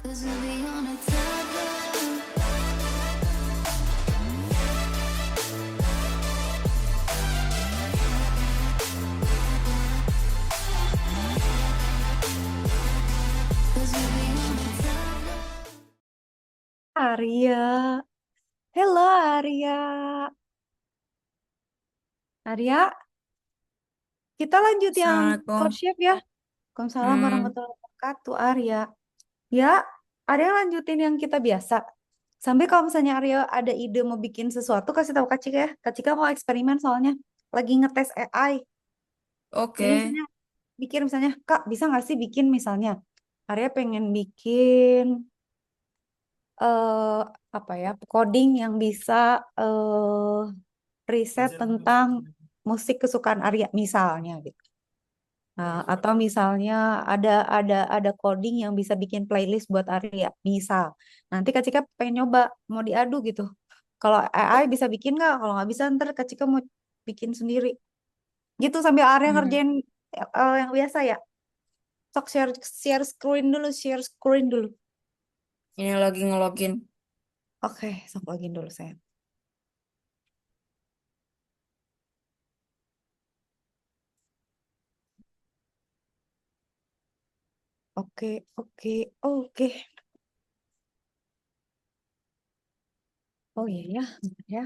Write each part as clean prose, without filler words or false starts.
Arya, hello Arya. Arya, kita lanjut yang Coach Assalamualaikum. Chef ya. Waalaikumsalam Hmm, warahmatullahi wabarakatuh Arya. Ya, Arya lanjutin yang kita biasa. Sampai kalau misalnya Arya ada ide mau bikin sesuatu, kasih tahu Kak Cika ya. Kak Cika mau eksperimen soalnya. Lagi ngetes AI. Jadi oke. misalnya bikin misalnya, Kak bisa nggak sih bikin misalnya. Arya pengen bikin eh apa ya, coding yang bisa eh riset tentang musik kesukaan Arya misalnya gitu. Nah, atau misalnya ada coding yang bisa bikin playlist buat Arya, misal. Nanti Kak Cika pengen nyoba mau diadu gitu. Kalau AI bisa bikin nggak? Kalau nggak bisa ntar Kak Cika mau bikin sendiri. Gitu sambil Arya Hmm, ngerjain yang biasa ya. Sok share share screen dulu, share screen dulu. ini lagi ngelogin. Oke, sok login dulu saya. Oke, oke, oke. Oh iya ya, bentar ya.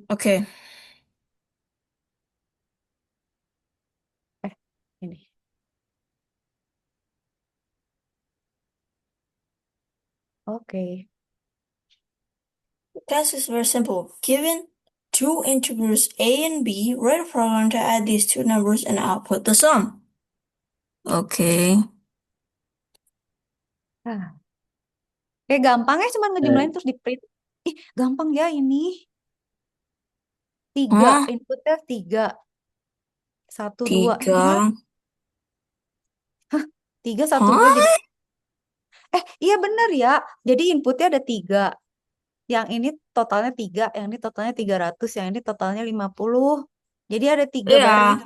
Oke. Eh, ini. Oke. The task is very simple. Given two integers a and b, write a program to add these two numbers and output the sum. Oke. Nah, kayak gampang ya cuman ngejumlahin terus di print. Ih, gampang ya ini. Tiga, Hah? inputnya tiga. Satu, dua. Tiga. Gimana? Hah? Tiga, satu, dua jadi. Hah? Iya bener ya. Jadi inputnya ada tiga. Yang ini totalnya tiga, yang ini totalnya 300, yang ini totalnya 50. Jadi ada tiga baris. Iya.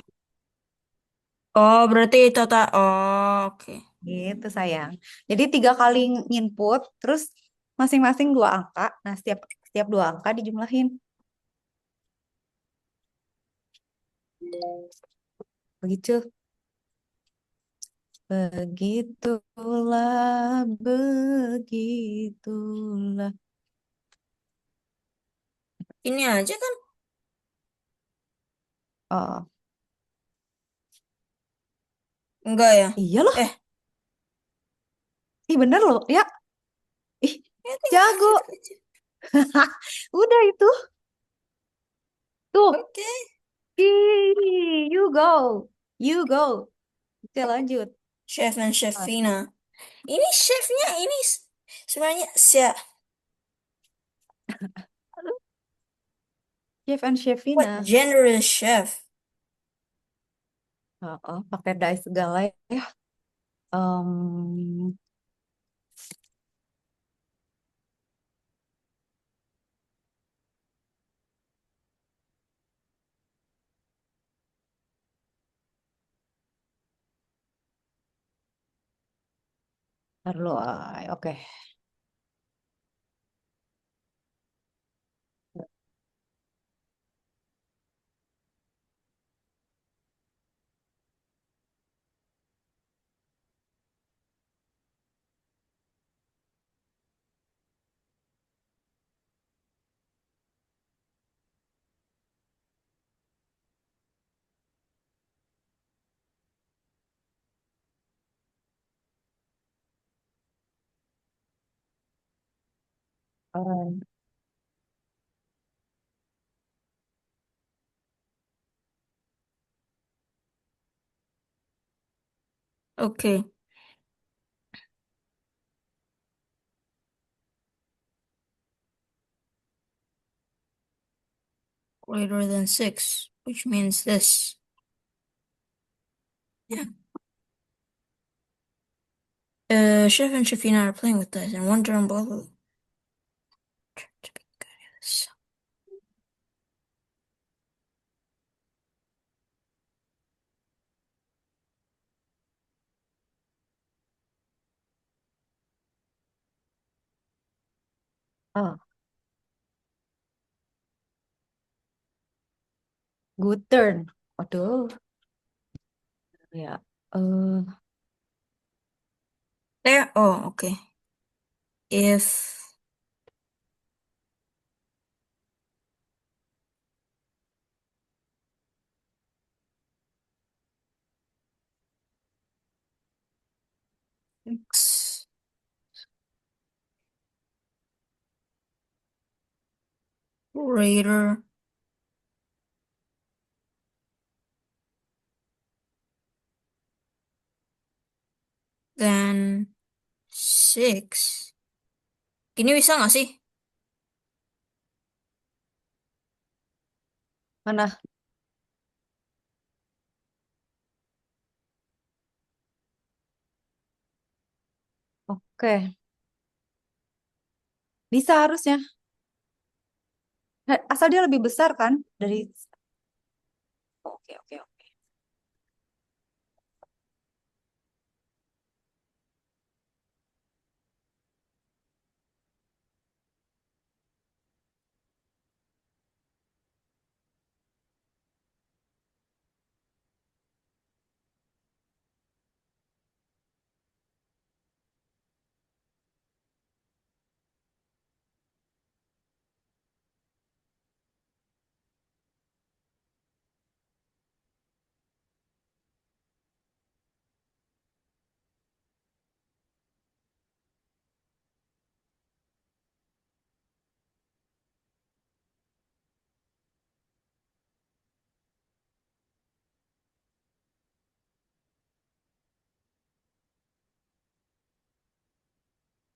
Oh, berarti total. Oh, oke. Gitu sayang. Jadi tiga kali input, terus masing-masing dua angka. Nah, setiap setiap dua angka dijumlahin. Begitu. Begitulah, begitulah. Ini aja kan? Oh, Enggak ya? iya loh. Eh, Ih, bener loh. Ya, ih, ya tinggal jago. gitu aja. Udah itu. Tuh. Oke. Ih, you go. You go. Oke, lanjut. Chef and Ah, Chefina. Ini chefnya ini sebenarnya siapa? Chef and What Chefina. gender is chef? Oh, oh, pakai dice segala ya. Um, Perlu. Oke. Um, Okay, greater than 6, which means this. Yeah. Chef and Shafina are playing with this, and one turn both of them. To be good at this. Oh, good turn. Waduh, ya. Eh, There. Oh, okay. If X greater than 6. Ini bisa nggak sih? mana? Oke, bisa harusnya. Asal dia lebih besar kan dari. Oke, oke, oke.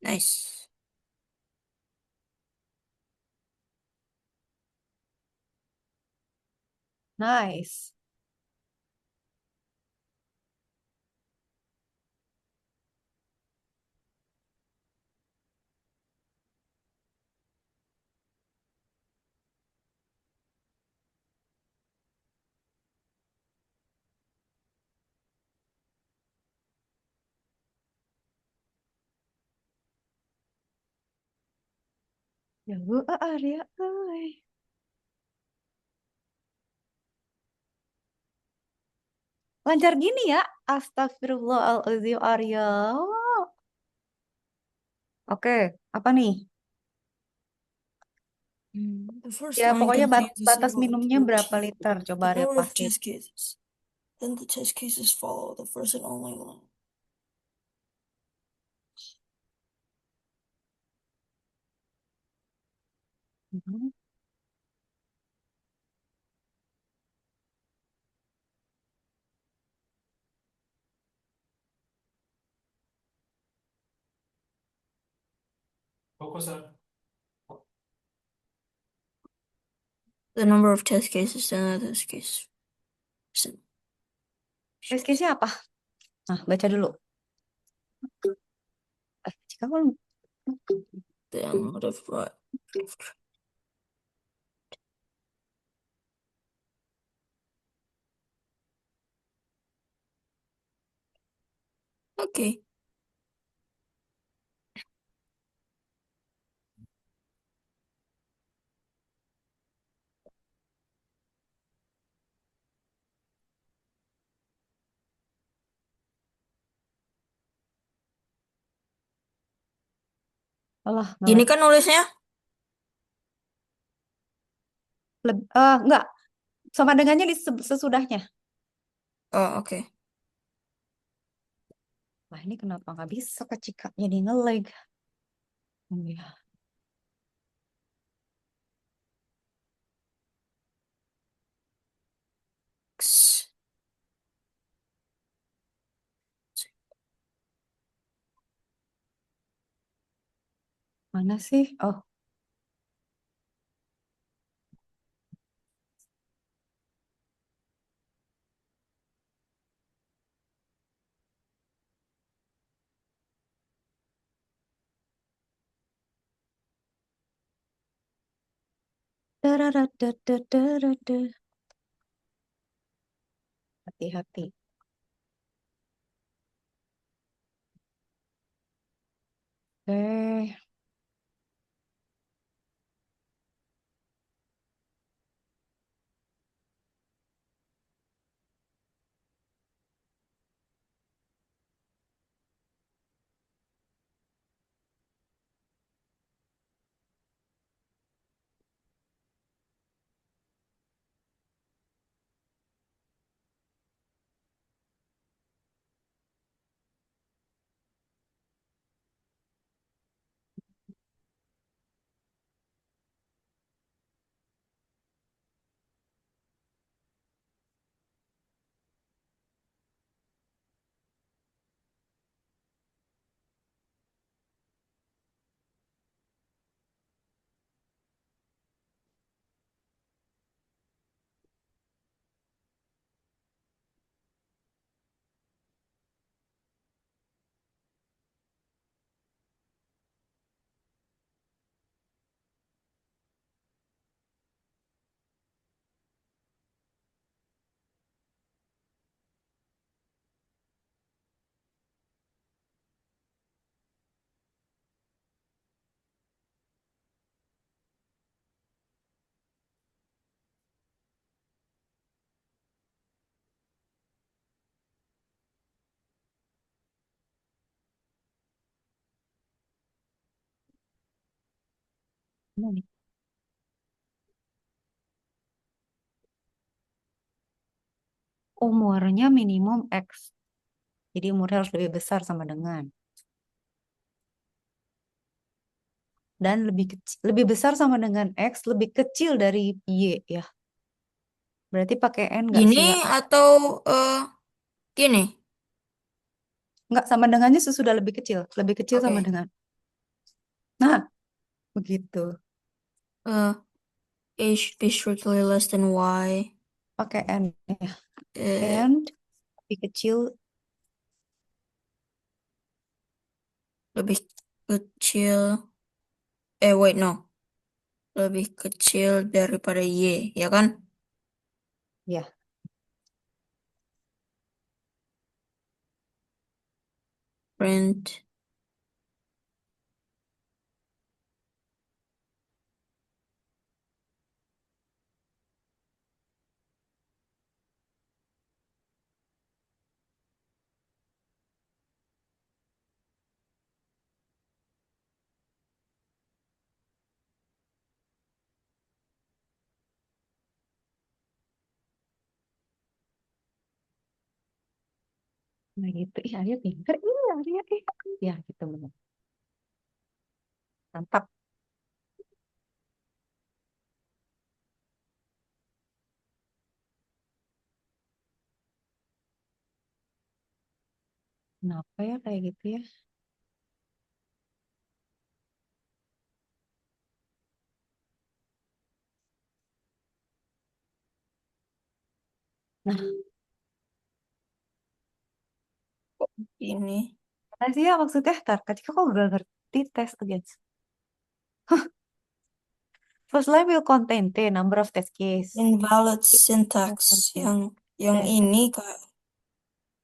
Nice. Nice. Ya bu, Arya, ay. Lancar gini ya. Astagfirullahaladzim, Arya. Oh. Oke, apa nih? The first Ya, line pokoknya contains a batas symbol minumnya berapa equivalent liter? Coba the Arya number of pastiin. test cases. Then the test cases follow the first and only line. Mhm. The number of test cases, then the test case. Case-nya apa? Nah, baca dulu. Jika kamu Then whatever. Okay. Allah, Gini kan nulisnya? enggak. Sama dengannya di sesudahnya. Oh, oke. Wah, ini kenapa nggak bisa kecikap jadi nge-lag? Oh, ya. X. Mana sih? Oh, Dadadadadadadada. Hati-hati. Eh, Mana nih? Umurnya minimum X. Jadi umurnya harus lebih besar sama dengan. Dan lebih kecil, lebih besar sama dengan X, lebih kecil dari Y ya. Berarti pakai N nggak Gini sih ya? atau gini? Nggak, sama dengannya sesudah lebih kecil sama Oke. dengan. Nah, begitu. Uh, A should be strictly less than Y. Pakai N ya. Eh, And lebih kecil. lebih kecil. Wait, no. Lebih kecil daripada Y, ya kan? Ya, Print. nah gitu. Ih, Arya pinter. Iya, Arya. Ya, gitu benar. Mantap. Kenapa ya kayak gitu ya? Nah, Ini. apa sih ya maksudnya? Tar, ketika kok gak ngerti test against. First line will contain the number of test case. Invalid It syntax. will contain Yang the- ini, Kak.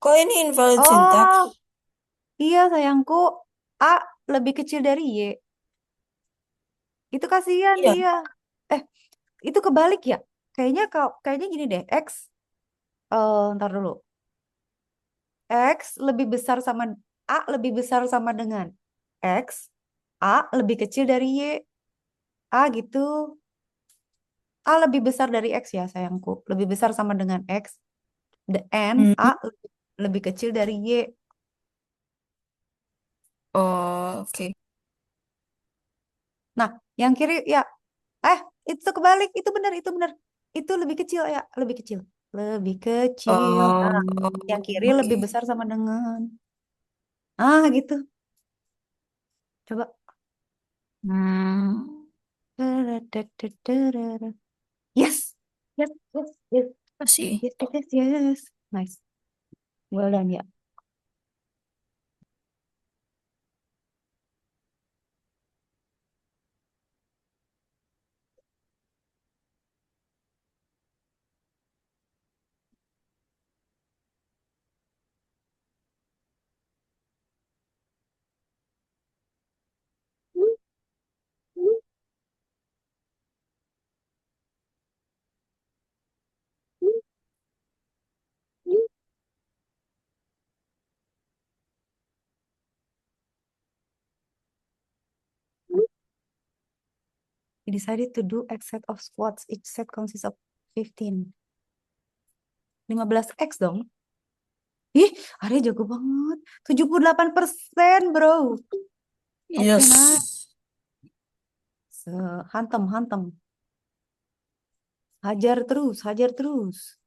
Kok ini invalid syntax? Oh, iya sayangku. A lebih kecil dari Y. Itu kasihan Iya. dia. Eh, itu kebalik ya? Kayaknya gini deh. Ntar dulu. X lebih besar sama A lebih besar sama dengan X. A lebih kecil dari Y. A gitu. A lebih besar dari X ya sayangku. Lebih besar sama dengan X. The N Hmm. A lebih kecil dari Y. Oh, oke. Nah, yang kiri ya. Eh, itu kebalik. Itu benar, itu benar. Itu lebih kecil ya, lebih kecil. Lebih kecil. Nah, yang kiri lebih Oke. besar sama dengan. Ah, gitu. Coba. Hmm. Yes. Yes, yes, yes. Kasih. Yes, yes, yes, yes. Nice. Well done ya. We decided to do X set of squats. Each set consists of 15. 15x dong. Ih, Arya jago banget. 78%, bro. Oke, nah. Yes. Hantem, hantem. Hajar terus, hajar terus.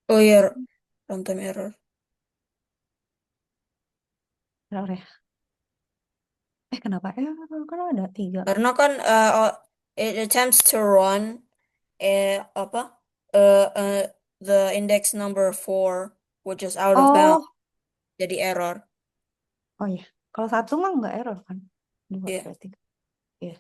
Oh iya, runtime error. Bentar ya. Kenapa? Kan ada 3. Karena kan it attempts to run apa the index number 4 which is out of bounds Oh, jadi error. oh iya. Kalau satu mah nggak error kan? Dua Iya. berarti. Iya.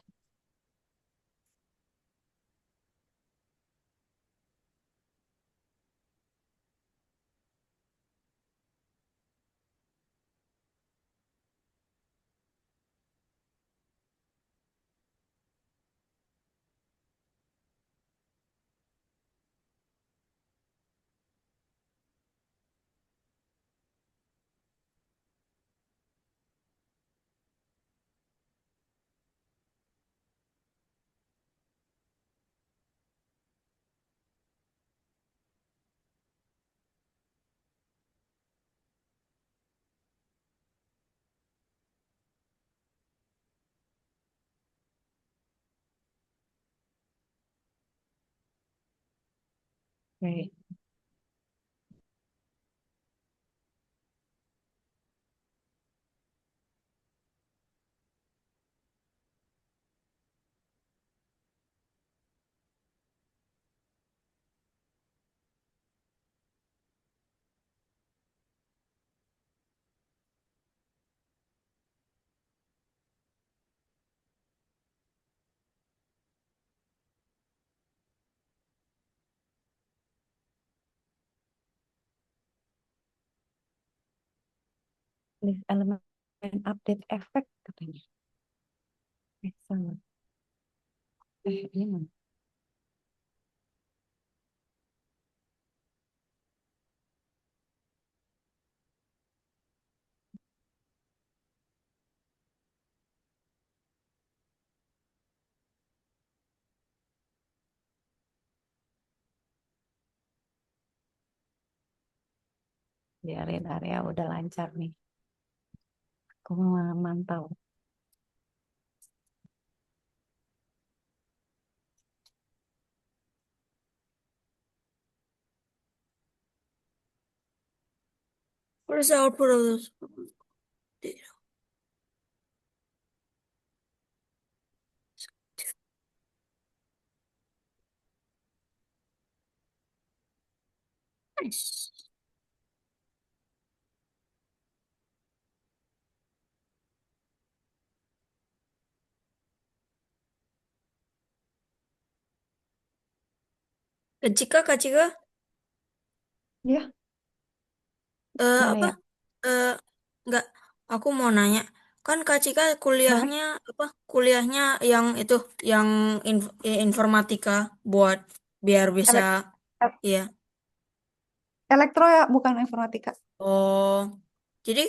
Oke. List elemen update effect katanya. Sama. Ini mana? Biarin area udah lancar nih. Aku mau mantau. What is the output of this? Nice. Kak Cika, Ya, mana apa? ya? Eh nggak, aku mau nanya. Kan Kak Cika Kenapa? kuliahnya apa? Kuliahnya yang itu, yang informatika buat biar bisa, Elek- el- iya. elektro ya, bukan informatika. Oh, jadi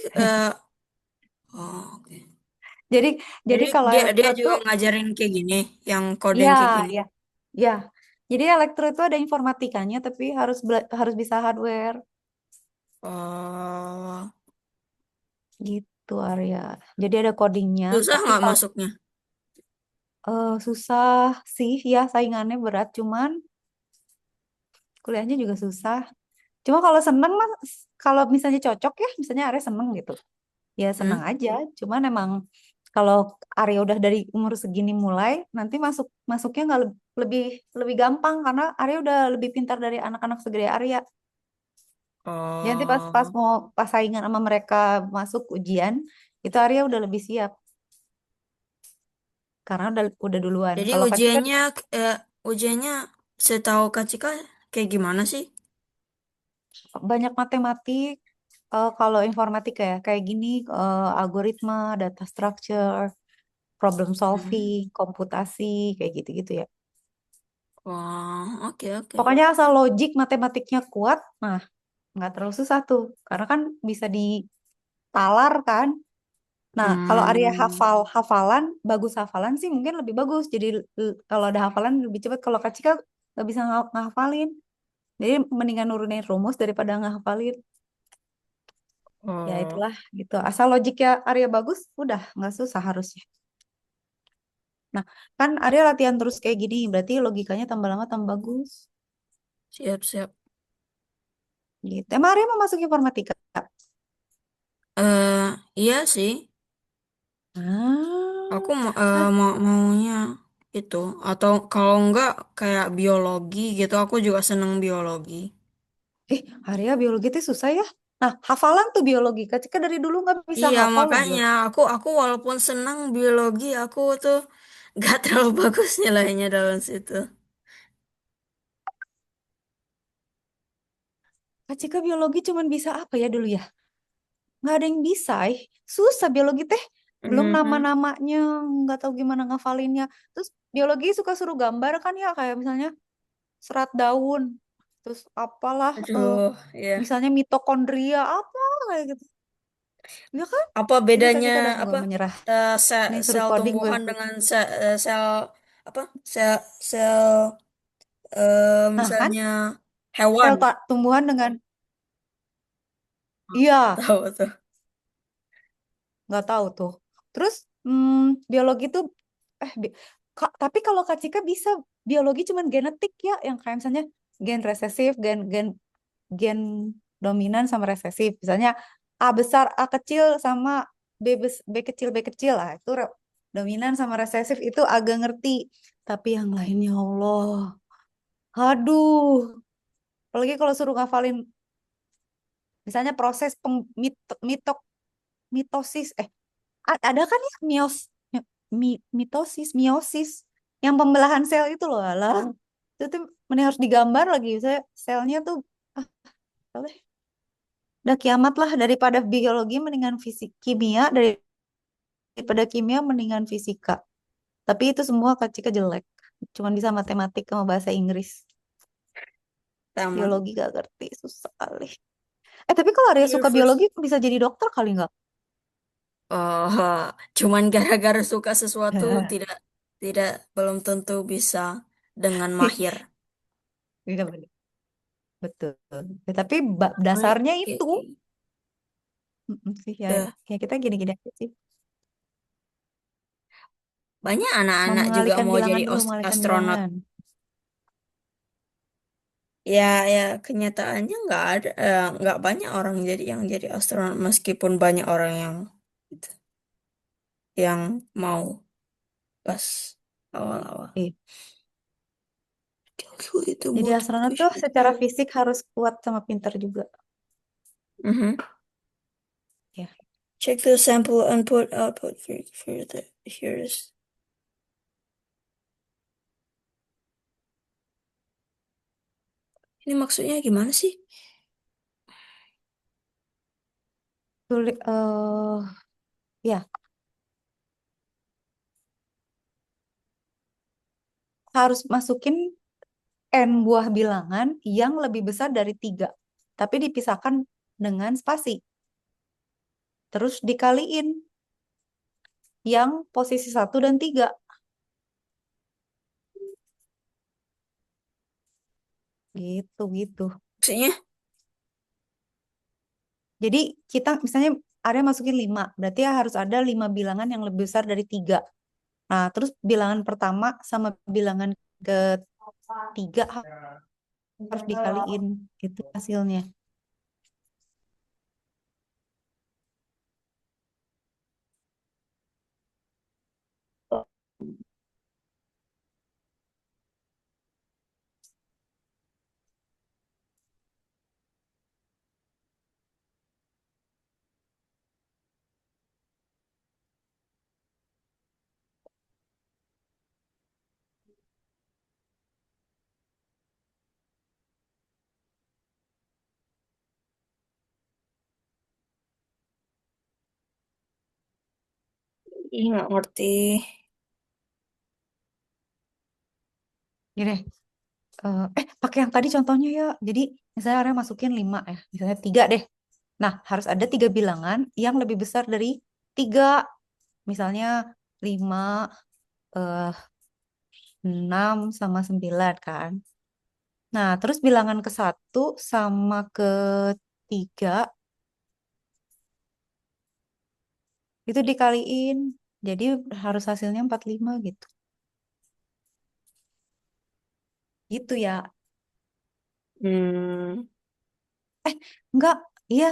oh, oke. Jadi jadi Jadi kalau dia elektro dia juga tuh ngajarin kayak gini, yang coding ya, kayak gini. ya, ya. Jadi elektro itu ada informatikanya tapi harus bisa hardware Oh, gitu Arya. Jadi ada codingnya, susah tapi nggak kalau masuknya? susah sih ya saingannya berat, cuman kuliahnya juga susah. Cuma kalau seneng mah, kalau misalnya cocok ya, misalnya Arya seneng gitu, ya seneng Hmm? aja. Cuman emang Kalau Arya udah dari umur segini mulai, nanti masuknya nggak lebih lebih gampang karena Arya udah lebih pintar dari anak-anak segede Arya. Jadi nanti pas pas Oh, mau pas saingan sama mereka masuk ujian, itu Arya udah lebih siap karena udah duluan. jadi Kalau Kak Cika ujiannya setahu Kak Cika kayak gimana sih? banyak matematik, kalau informatika ya kayak gini, algoritma, data structure, problem Hmm. solving, komputasi kayak gitu-gitu ya. Wah, oke oke. Pokoknya asal logik matematiknya kuat, nah nggak terlalu susah tuh karena kan bisa ditalar kan. Nah, kalau Arya Hmm. hafalan, bagus hafalan sih mungkin lebih bagus. Jadi kalau ada hafalan lebih cepat. Kalau Kak Cika nggak bisa ngahafalin. Jadi mendingan nurunin rumus daripada ngahafalin. Ya Oh, itulah gitu. Asal logiknya Arya bagus, udah nggak susah harusnya. Nah, kan Arya latihan terus kayak gini, berarti logikanya tambah lama tambah bagus. siap siap. Gitu. Emang Arya mau masuk informatika? Eh, iya sih. Aku Ah, maunya itu atau kalau enggak kayak biologi gitu. Aku juga seneng biologi. Arya biologi itu susah ya. Nah, hafalan tuh biologi. Kak Cika dari dulu nggak bisa Iya, hafal loh makanya biologi. aku walaupun senang biologi, aku tuh gak terlalu bagus nilainya dalam situ. Kak Cika biologi cuman bisa apa ya dulu ya? Nggak ada yang bisa. Susah biologi teh. Belum Mhm. nama-namanya, nggak tahu gimana ngafalinnya. Terus biologi suka suruh gambar kan ya, kayak misalnya serat daun. Terus apalah, Aduh, ya. misalnya mitokondria, apa kayak gitu. Ya kan? Apa Jadi Kak bedanya Cika udah apa nggak menyerah. sel, Nih suruh sel coding gue tumbuhan ikut. dengan sel apa sel sel Nah kan, misalnya hewan? tumbuhan dengan, iya, Tahu tuh. nggak tahu tuh. Terus biologi tuh tapi kalau Kak Cika bisa biologi cuman genetik ya, yang kayak misalnya gen resesif, gen gen gen dominan sama resesif. Misalnya A besar A kecil sama B kecil B kecil lah itu dominan sama resesif itu agak ngerti. Tapi yang lainnya Allah, aduh, apalagi kalau suruh ngafalin misalnya proses mitosis, ada kan ya mitosis, miosis, yang pembelahan sel itu loh, alah. Itu tuh mending harus digambar lagi. Saya selnya tuh, ah, boleh. Udah kiamat lah daripada biologi mendingan fisik kimia, daripada kimia mendingan fisika. Tapi itu semua Kak Cika jelek. Cuman bisa matematik sama bahasa Inggris. Sama. Biologi gak ngerti, susah kali. Tapi kalau Arya Iya, suka first. biologi bisa jadi dokter kali nggak? Oh, cuman gara-gara suka sesuatu tidak tidak belum tentu bisa dengan mahir. Iya bener. Betul. Ya, tapi Baik, dasarnya oke, itu. oke. Sih ya, Ya, ya kita gini-gini aja sih. banyak Mau anak-anak juga mengalihkan mau bilangan jadi dulu, mengalihkan astronot. bilangan. Ya, ya kenyataannya nggak banyak orang jadi yang jadi astronot meskipun banyak orang gitu, yang mau pas awal-awal. Iya. Itu Jadi astronot tuh motivation. secara fisik harus kuat sama pintar juga. Mhm. Ya. Check the sample input output for the here's. Ini maksudnya gimana sih? Sulit, ya harus masukin n buah bilangan yang lebih besar dari tiga, tapi dipisahkan dengan spasi. Terus dikaliin yang posisi satu dan tiga, gitu gitu. Maksudnya Jadi kita misalnya ada masukin lima, berarti ya harus ada lima bilangan yang lebih besar dari tiga. Nah, terus bilangan pertama sama bilangan ketiga harus dikaliin. Itu hasilnya. . Ih, nggak ngerti. Gini, pakai yang tadi contohnya ya. Jadi misalnya Arya masukin 5 ya, misalnya 3 deh. Nah, harus ada 3 bilangan yang lebih besar dari 3. Misalnya 5, eh, 6 sama 9 kan. Nah, terus bilangan ke satu sama ke 3 itu dikaliin. Jadi harus hasilnya 45 gitu. Gitu ya. Hmm, Enggak, iya.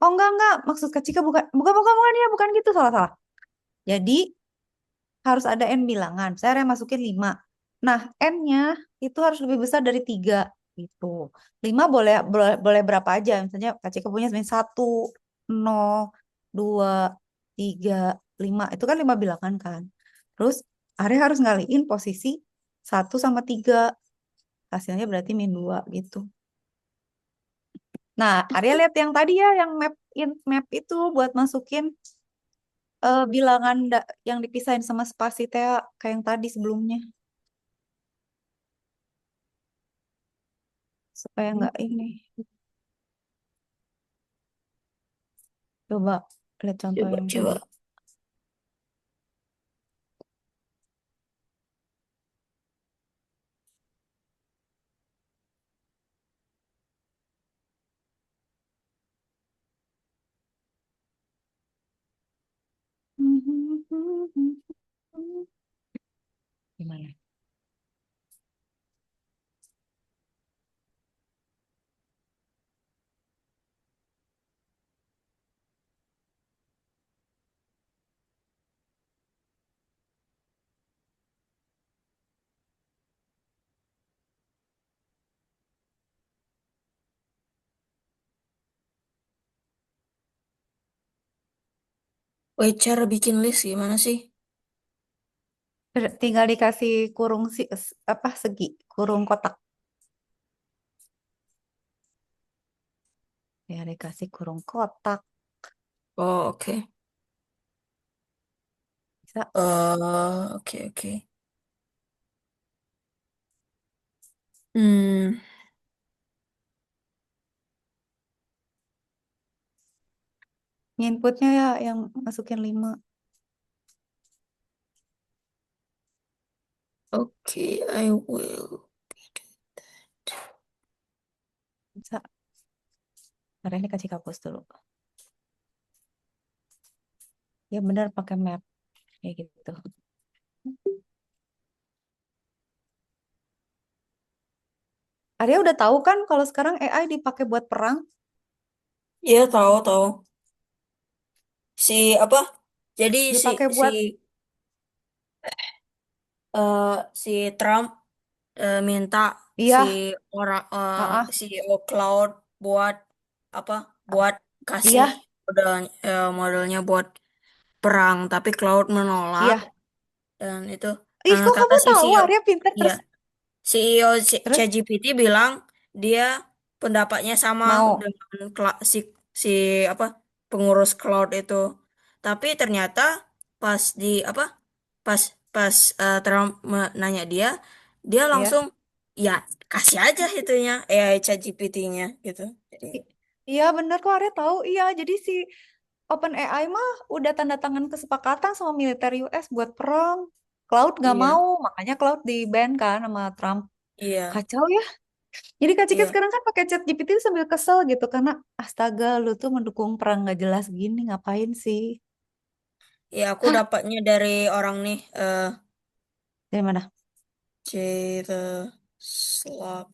Oh, enggak. Maksud Kak Cika bukan, ya, bukan gitu, salah. Jadi harus ada N bilangan. Saya yang masukin 5. Nah, N-nya itu harus lebih besar dari 3 gitu. 5 boleh, boleh, boleh berapa aja. Misalnya Kak Cika punya misalnya 1, 0, 2, 3, 5. Itu kan 5 bilangan kan. Terus Arya harus ngaliin posisi 1 sama 3. Hasilnya berarti -2 gitu. Nah, Arya lihat yang tadi ya, yang map itu buat masukin bilangan yang dipisahin sama spasi teh kayak yang tadi sebelumnya. Supaya nggak ini. Coba lihat contoh coba yang coba. tadi. Gimana? Wait, cara bikin list gimana sih? Tinggal dikasih kurung apa segi, kurung kotak. Ya dikasih kurung kotak. Oh, oke. Bisa Oke, oke. Hmm, inputnya ya yang masukin 5. oke, I will. Bisa. Karena ini kasih kapus dulu. Ya benar pakai map kayak gitu. Arya udah tahu kan kalau sekarang AI dipakai buat perang, Iya, tahu, tahu. Si apa? Jadi si dipakai si buat eh, si Trump minta si iya, orang ah, CEO Cloud buat apa? Buat kasih iya, modelnya buat perang, tapi Cloud menolak iya. dan itu Ih, kok kata kamu si tahu CEO, Arya pinter iya, CEO terus ChatGPT bilang dia pendapatnya sama mau. dengan si apa pengurus cloud itu. Tapi ternyata pas di apa pas pas Trump nanya dia, dia Ya. langsung ya kasih aja itunya AI ChatGPT-nya gitu. Jadi Iya bener kok Arya tahu. Iya, jadi si OpenAI mah udah tanda tangan kesepakatan sama militer US buat perang. Cloud nggak iya, mau, makanya Cloud di-ban kan sama Trump. iya, Kacau ya. Jadi Kak Cika iya. sekarang kan pakai chat GPT sambil kesel gitu karena astaga lu tuh mendukung perang nggak jelas gini ngapain sih? Ya aku Hah? dapatnya dari orang nih Dari mana? C the Slap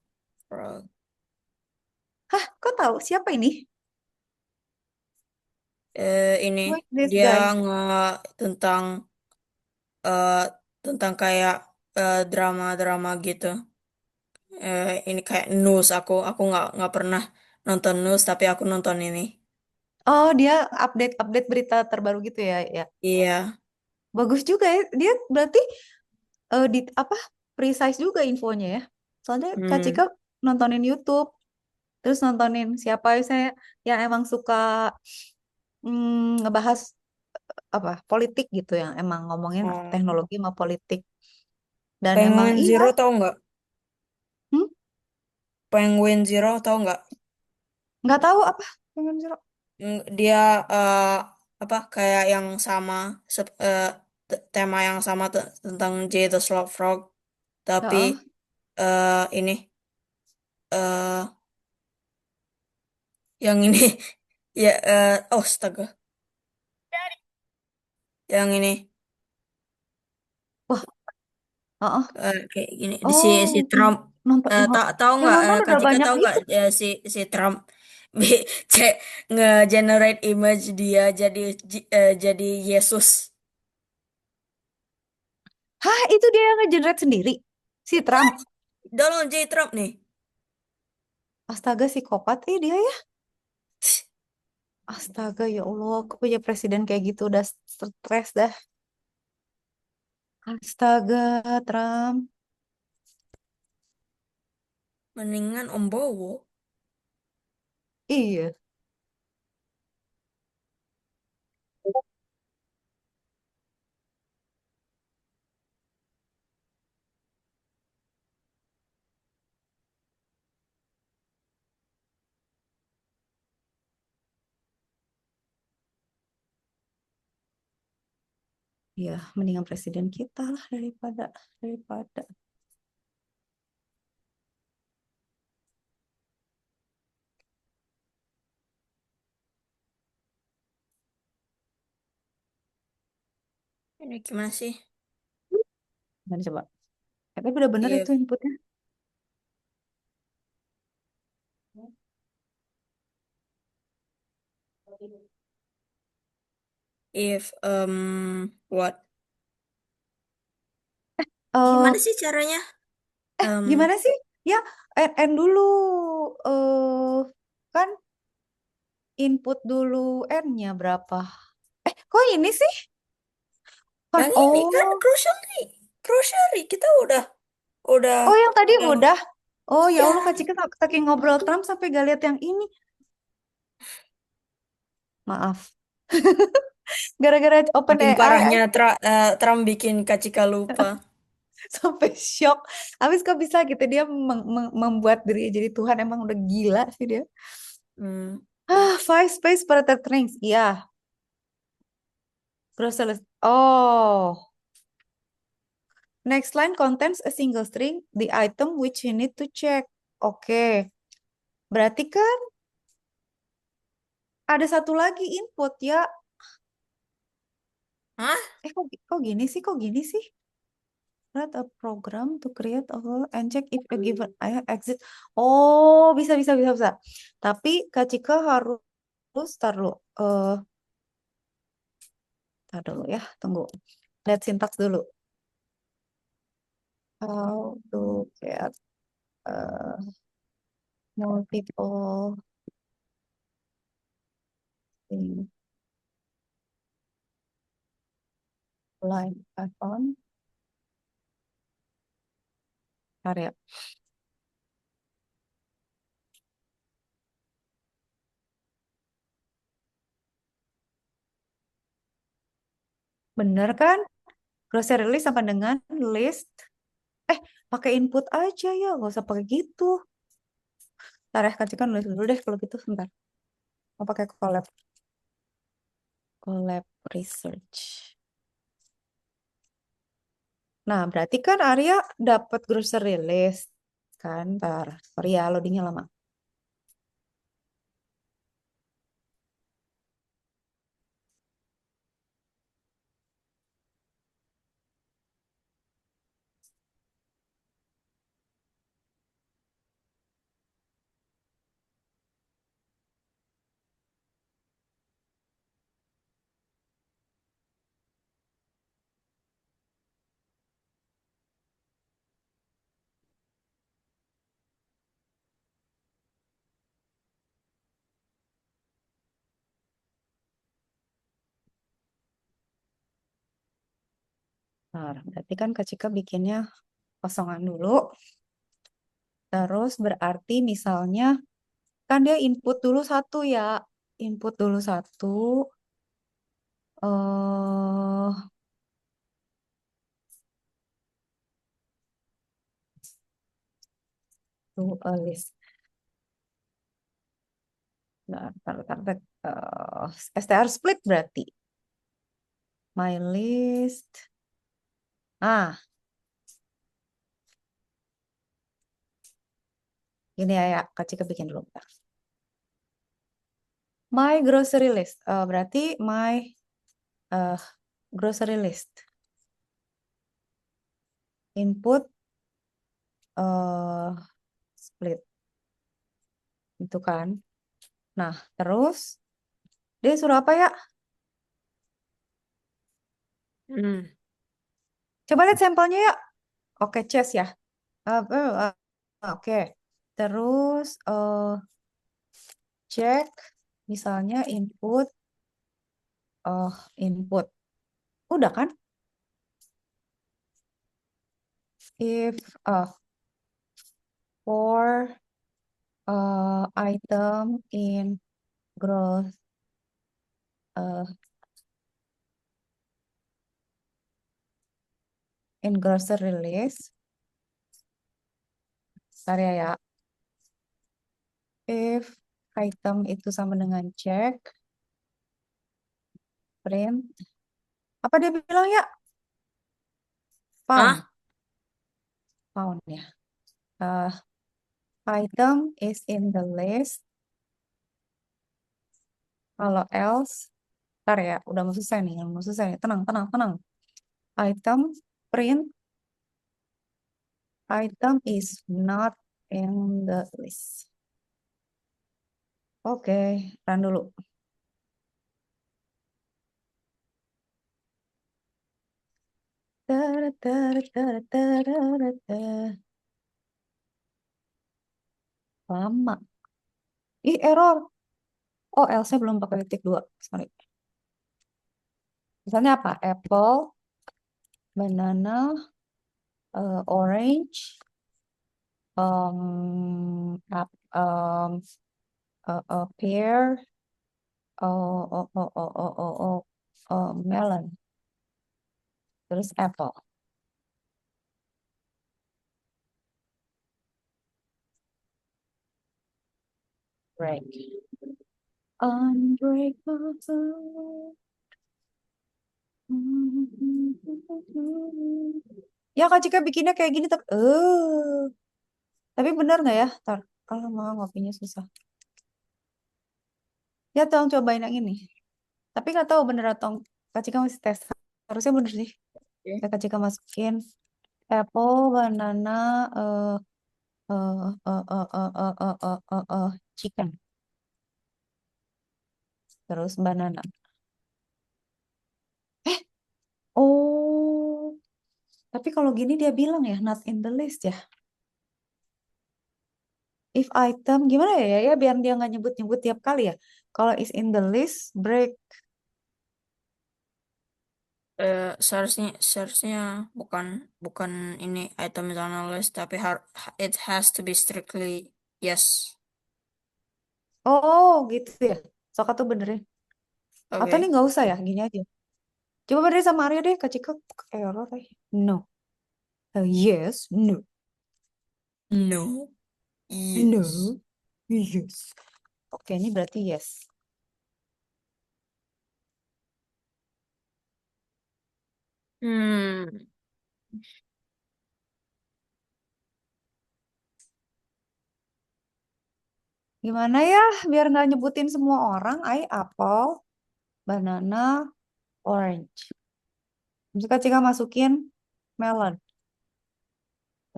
Hah? Kok tahu siapa ini? ini Who is this dia guy? nge tentang eh, tentang kayak drama-drama gitu. Ini kayak news aku nggak pernah nonton news tapi aku nonton ini. Oh, dia update berita terbaru gitu ya, ya. Iya, Bagus juga ya. Dia berarti di apa precise juga infonya ya. Soalnya Kak hmm, Cika nontonin YouTube, terus nontonin siapa saya yang emang suka ngebahas apa politik gitu yang emang ngomongin Oh, teknologi sama politik dan emang Penguin iya. Zero tahu nggak? hmm, Penguin Zero tahu nggak? nggak tahu apa pengen jeruk. Dia eh, apa kayak yang sama tema yang sama tentang J the Slug Frog, tapi Heeh. ini eh yang ini ya oh astaga, yang ini Wah, heeh. kayak gini di si Oh, Trump nonton tahu yang nggak nonton Kak udah Cika banyak tahu nggak gitu. si Trump cek nge-generate image dia jadi Yesus. Hah, itu dia yang nge-generate sendiri si Trump. Donald J Trump nih. Astaga, psikopat dia ya. Astaga, ya Allah, aku punya presiden kayak gitu udah stres dah. Astaga, Trump. Mendingan Om Bowo. Iya, iya, mendingan presiden kita lah daripada. Ini gimana sih? Dan coba, tapi udah bener itu If inputnya. if what? Eh, Gimana sih caranya? Em, gimana sih? Ya, end dulu. Kan input dulu N-nya berapa? Kok ini sih? Kan, yang ini kan oh, crucially kita udah oh yang tadi yang udah. Oh ya iya Allah, Kak Cika saking ngobrol Trump sampai gak lihat yang ini. Maaf. Gara-gara open saking AI parahnya aja Trump bikin Kacika lupa. sampai shock. Habis kok bisa gitu dia membuat diri jadi Tuhan emang udah gila sih dia. Hmm. Five space protect rings. Iya, terus selesai. Oh, next line contains a single string, the item which you need to check. Oke, berarti kan ada satu lagi input ya. Hah? Kok gini sih? Kok gini sih? Write a program to create a hole and check if a given I exit. Oh, bisa. Tapi Kak Cika harus taruh. Tar dulu ya, tunggu. Lihat sintaks dulu. How to get uh, multiple in line icon. Area. Bener kan? Grocery list sama dengan list. Eh, pakai input aja ya, nggak usah pakai gitu. Ntar ya, Kak Cika nulis dulu deh kalau gitu, sebentar. Mau pakai collab research. Nah, berarti kan Arya dapat grocery list kan? Ntar, sorry ya, loadingnya lama. Nah, berarti kan Kak Cika bikinnya kosongan dulu. Terus berarti misalnya, kan dia input dulu satu ya. Input dulu satu. eh to a list. Nah, STR split berarti. My list. Ah, ini ya, Kak Cika bikin dulu. Bentar. My grocery list. Berarti my eh, grocery list. Input split. Itu kan. Nah, terus dia suruh apa ya? Hmm. Coba lihat sampelnya ya. Oke, chess ya. Oke. Terus cek misalnya input. Udah kan? If for item gross uh, in grocery list. Bentar ya. If item itu sama dengan check, print. Apa dia bilang ya? Found. Ah, Found ya. Uh, item is in the list. Kalau else, ntar ya, udah mau selesai nih, mau selesai nih. Tenang, tenang, tenang. Item, print, item is not in the list. Oke, run dulu. Tara, tara, tara, tara, tara. Lama. Ih, error. Oh, else belum pakai titik dua. Sorry. Misalnya apa? Apple, banana, orange, pear, melon, terus apple. Break. Unbreakable. Ya Kak Cika bikinnya kayak gini tapi benar nggak ya? Tar, kalau mau ngopinya susah. Ya tolong cobain yang ini. Tapi nggak tahu bener atau Kak Cika masih tes. Harusnya bener sih. oke. Ya, Kak Cika masukin apple, banana, eh eh eh eh eh eh chicken, terus banana. Eh, oh, tapi kalau gini dia bilang ya not in the list ya. If item gimana ya biar dia nggak nyebut-nyebut tiap kali ya. Kalau is in the list break. Seharusnya seharusnya bukan bukan ini item analyst tapi it has to be strictly yes. Oh gitu ya. Sok tuh benerin. Atau nih Oke. nggak usah ya gini aja. Coba benerin sama Arya deh. Kak Cika error no. Yes, no, No. Yes. no, yes. Oke ini berarti yes. Hmm. Gimana ya biar nggak nyebutin semua orang. I apple, banana, orange. Terus Kak Cika masukin melon.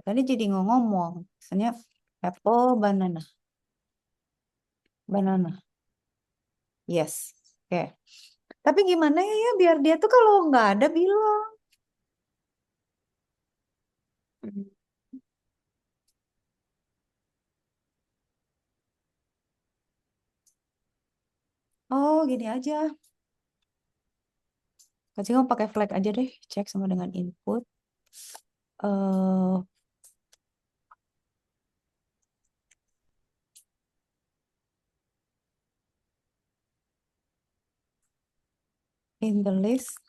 Tadi jadi nggak ngomong. Misalnya apple, banana, banana. Yes. Oke. Tapi gimana ya biar dia tuh kalau nggak ada bilang. Oh gini aja. Kak Cika mau pakai flag aja deh. Cek sama dengan input. eh in the list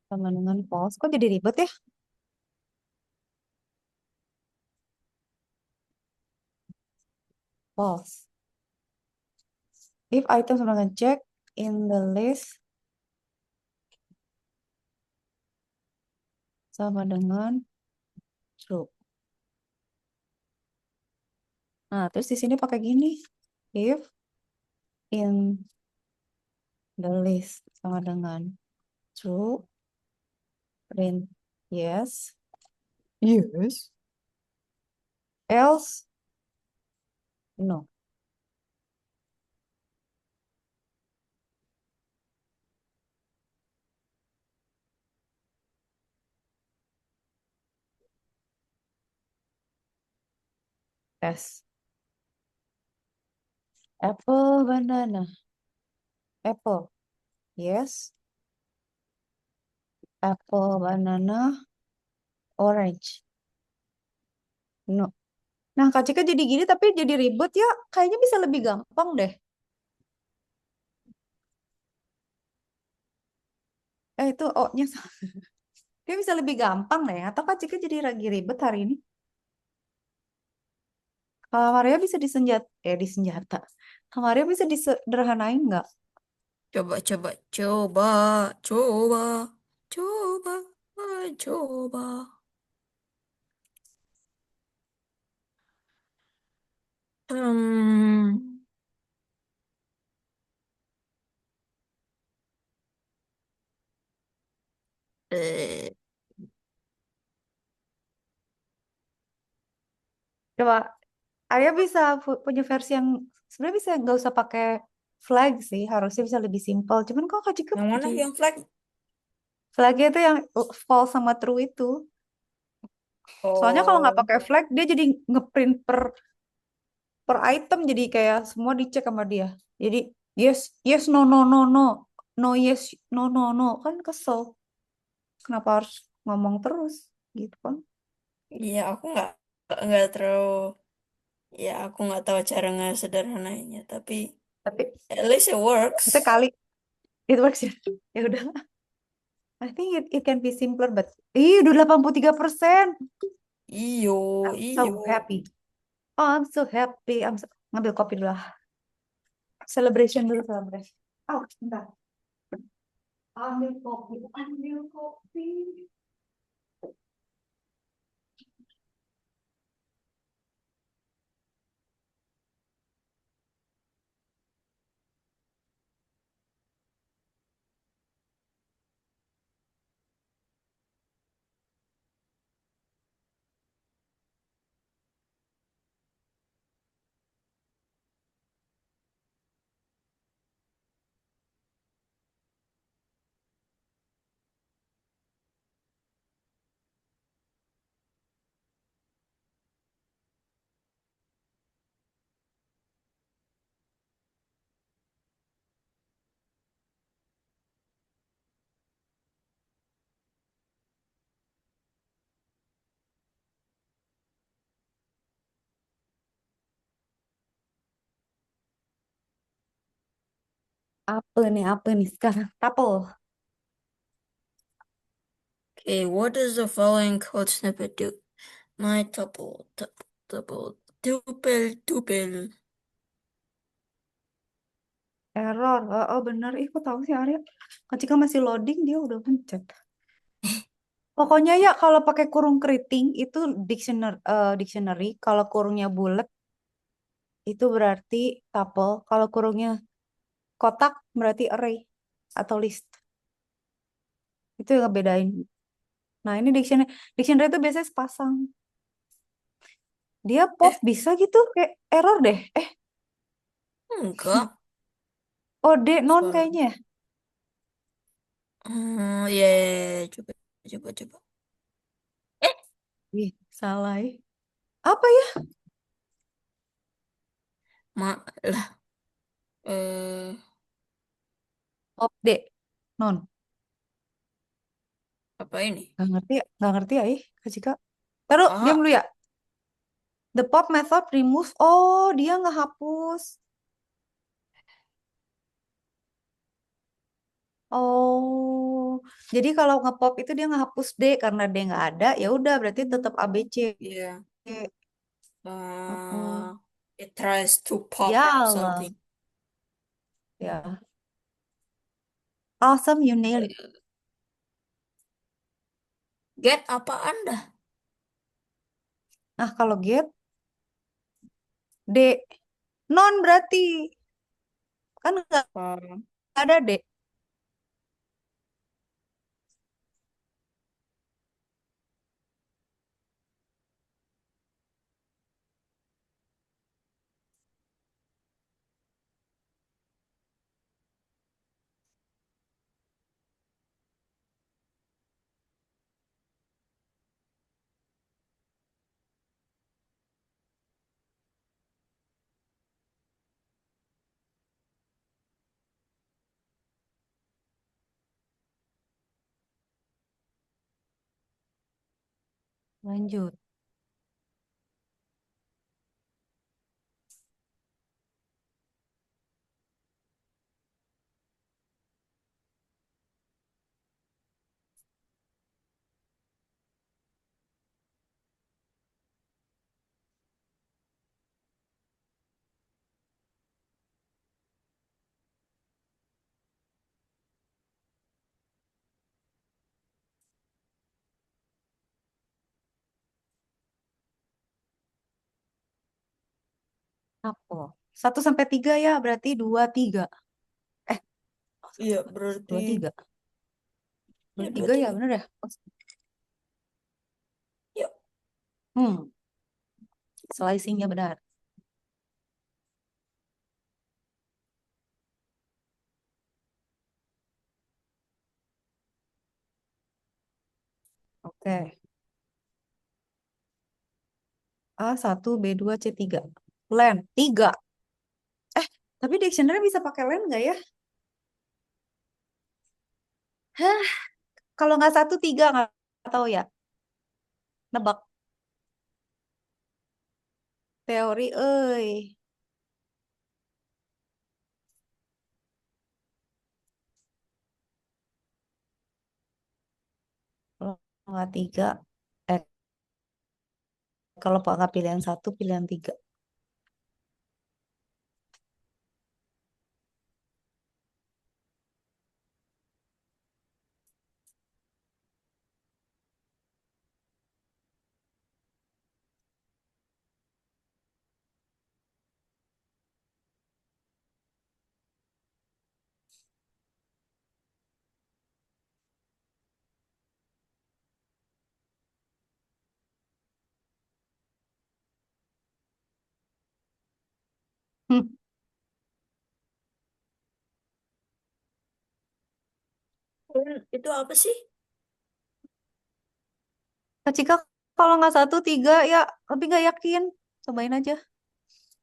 sama dengan false. Kok jadi ribet ya? False. If item sama dengan check in the list sama dengan true. Nah, terus di sini pakai gini. If in the list sama dengan true, print yes. Yes. Else, no. Yes. Apple, banana. Apple, yes. Apple, banana, orange. No. Nah, Kak Cika jadi gini tapi jadi ribet ya. Kayaknya bisa lebih gampang deh. Itu O-nya. Dia bisa lebih gampang deh. Atau Kak Cika jadi lagi ribet hari ini. Kalau Maria bisa disenjata. Kalau Maria bisa disederhanain nggak? Coba, coba, coba, coba, coba, coba. Hmm, eh, Coba Arya bisa punya versi yang sebenarnya bisa nggak usah pakai flag sih. Harusnya bisa lebih simpel. Cuman kok Kak Cika yang mana jadi yang flag? flagnya itu yang false sama true itu. Soalnya kalau nggak Oh, pakai flag, dia jadi ngeprint per item, jadi kayak semua dicek sama dia. Jadi yes, yes, no, no, no, no, no, yes, no, no, no, kan kesel. Kenapa harus ngomong terus gitu kan? iya, aku nggak terlalu, ya aku nggak tahu cara ngesederhanainnya, tapi Tapi at least it works. itu kali it works ya. Ya udah, I think it can be simpler, but udah 83%. Iyo, I'm iyo. so happy. Oh, I'm so happy. Ngambil kopi dulu lah. Celebration dulu, celebration. Oh, bentar. Ambil kopi, ambil kopi. Apa nih sekarang? Tapel. Okay, what does the following code snippet do? My double, double, double, double. Error. Oh, bener. Ih, kok tahu sih Arya? Ketika masih loading, dia udah pencet. Pokoknya ya, kalau pakai kurung keriting, itu dictionary. Kalau kurungnya bulat, itu berarti tuple. Kalau kurungnya kotak, berarti array atau list. Itu yang ngebedain. Nah, ini dictionary. Dictionary itu biasanya sepasang. Dia pop Eh, bisa gitu, kayak error deh. enggak. Oh, D, non Suara. kayaknya ya. Oh, ya, ya, ya. Coba, coba, coba. Eh, Ih, salah ya. Apa ya? lah. Eh, Pop D, non. apa ini? Nggak ngerti ya, nggak ngerti ya, Kak Cika. Taruh, diam Ah, dulu ya. The pop method remove. Oh, dia ngehapus. Oh, jadi kalau ngepop itu dia ngehapus D karena D nggak ada. Ya udah, berarti tetap ABC. Iya. Heeh. It tries to pop Ya Allah, something. ya. Awesome, you nailed it. Get apa Anda? Nah, kalau get D. Non berarti. Kan nggak Um, ada D. Lanjut. Apa? 1 sampai 3 ya, berarti 2, 3. Eh, iya berarti 2, 3. ya Berarti dua 3 ya, tiga. bener ya? Ya, Hmm, slicingnya benar. Oke. A1, B2, C3. Len, 3. Eh, tapi dictionary bisa pakai len nggak ya? Hah, kalau nggak 1, 3 nggak tahu ya. Nebak teori, kalau nggak 3, eh kalau Pak nggak pilihan 1, pilihan 3. Hmm. itu apa sih? Kak Cika, kalau nggak 1, 3 ya, tapi nggak yakin. Cobain aja.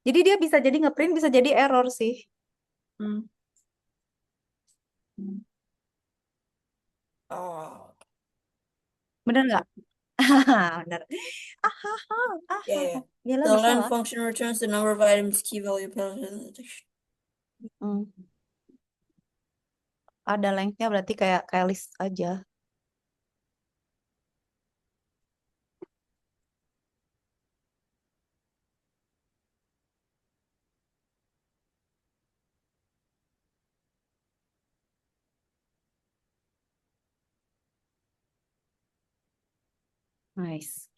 Jadi dia bisa jadi ngeprint, bisa jadi error sih. Hmm. Oh, Bener nggak? Bener. Ah, ah, ah, ah, ya ah, ya. ah. Gila The bisa len lah. function returns the number of items key value. Hmm. Ada lengthnya berarti kayak kayak list aja. Nice.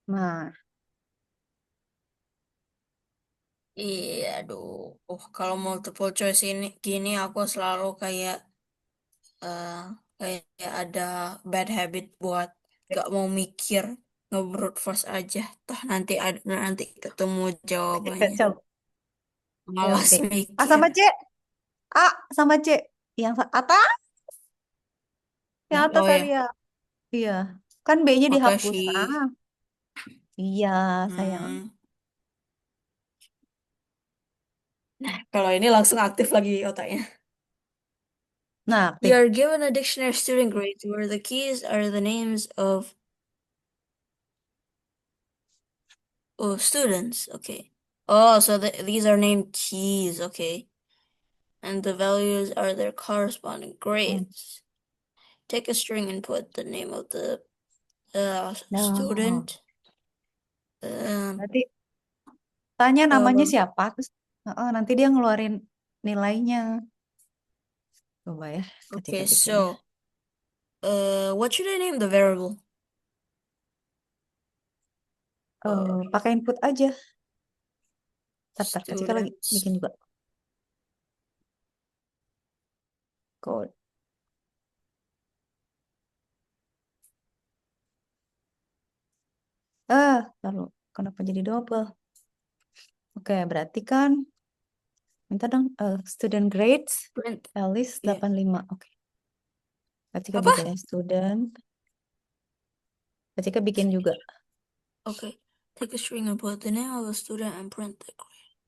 Nah, Iya, aduh. Kalau multiple choice ini gini aku selalu eh, kayak ada bad habit buat gak mau mikir. nge-brute force aja. Toh nanti ada nanti ketemu jawabannya. Coba. Ya Malas oke. A mikir. sama C. A sama C. Yang atas. Yang atas Oh ya, Arya. Iya. Kan B-nya dihapus. makasih. Iya, sayang. Hmm. Nah, kalau ini langsung aktif lagi otaknya. Nah, You aktif. are given a dictionary student grade where the keys are the names of students. Okay. Oh, so these are named keys. Okay. And the values are their corresponding Hmm. grades. Take a string and put the name of the Nah, student. Um, berarti tanya namanya uh, siapa, terus nanti dia ngeluarin nilainya. Coba ya, ketika okay, bikin ya. so what should I name the variable? Uh, Pakai input aja. Tar, Kak Cika lagi students. bikin juga code. Lalu kenapa jadi double? Oke, berarti kan minta dong student grades Print. Alice Yeah. 85. Oke, Kak Cika Apa? bikin ya student. Kak Cika bikin juga Okay. Take a string and put the name of the student and print the grade.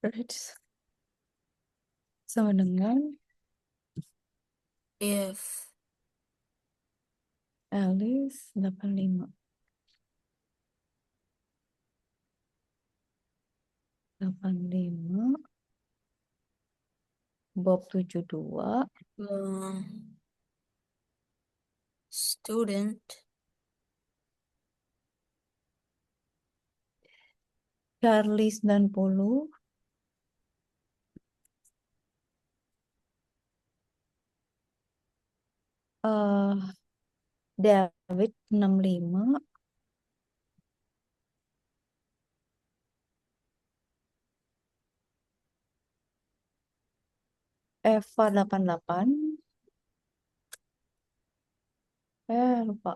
grades sama dengan If Alice 85. 85 Bob 72 um, student Charlie 90 eh David 65 Eva 88 lupa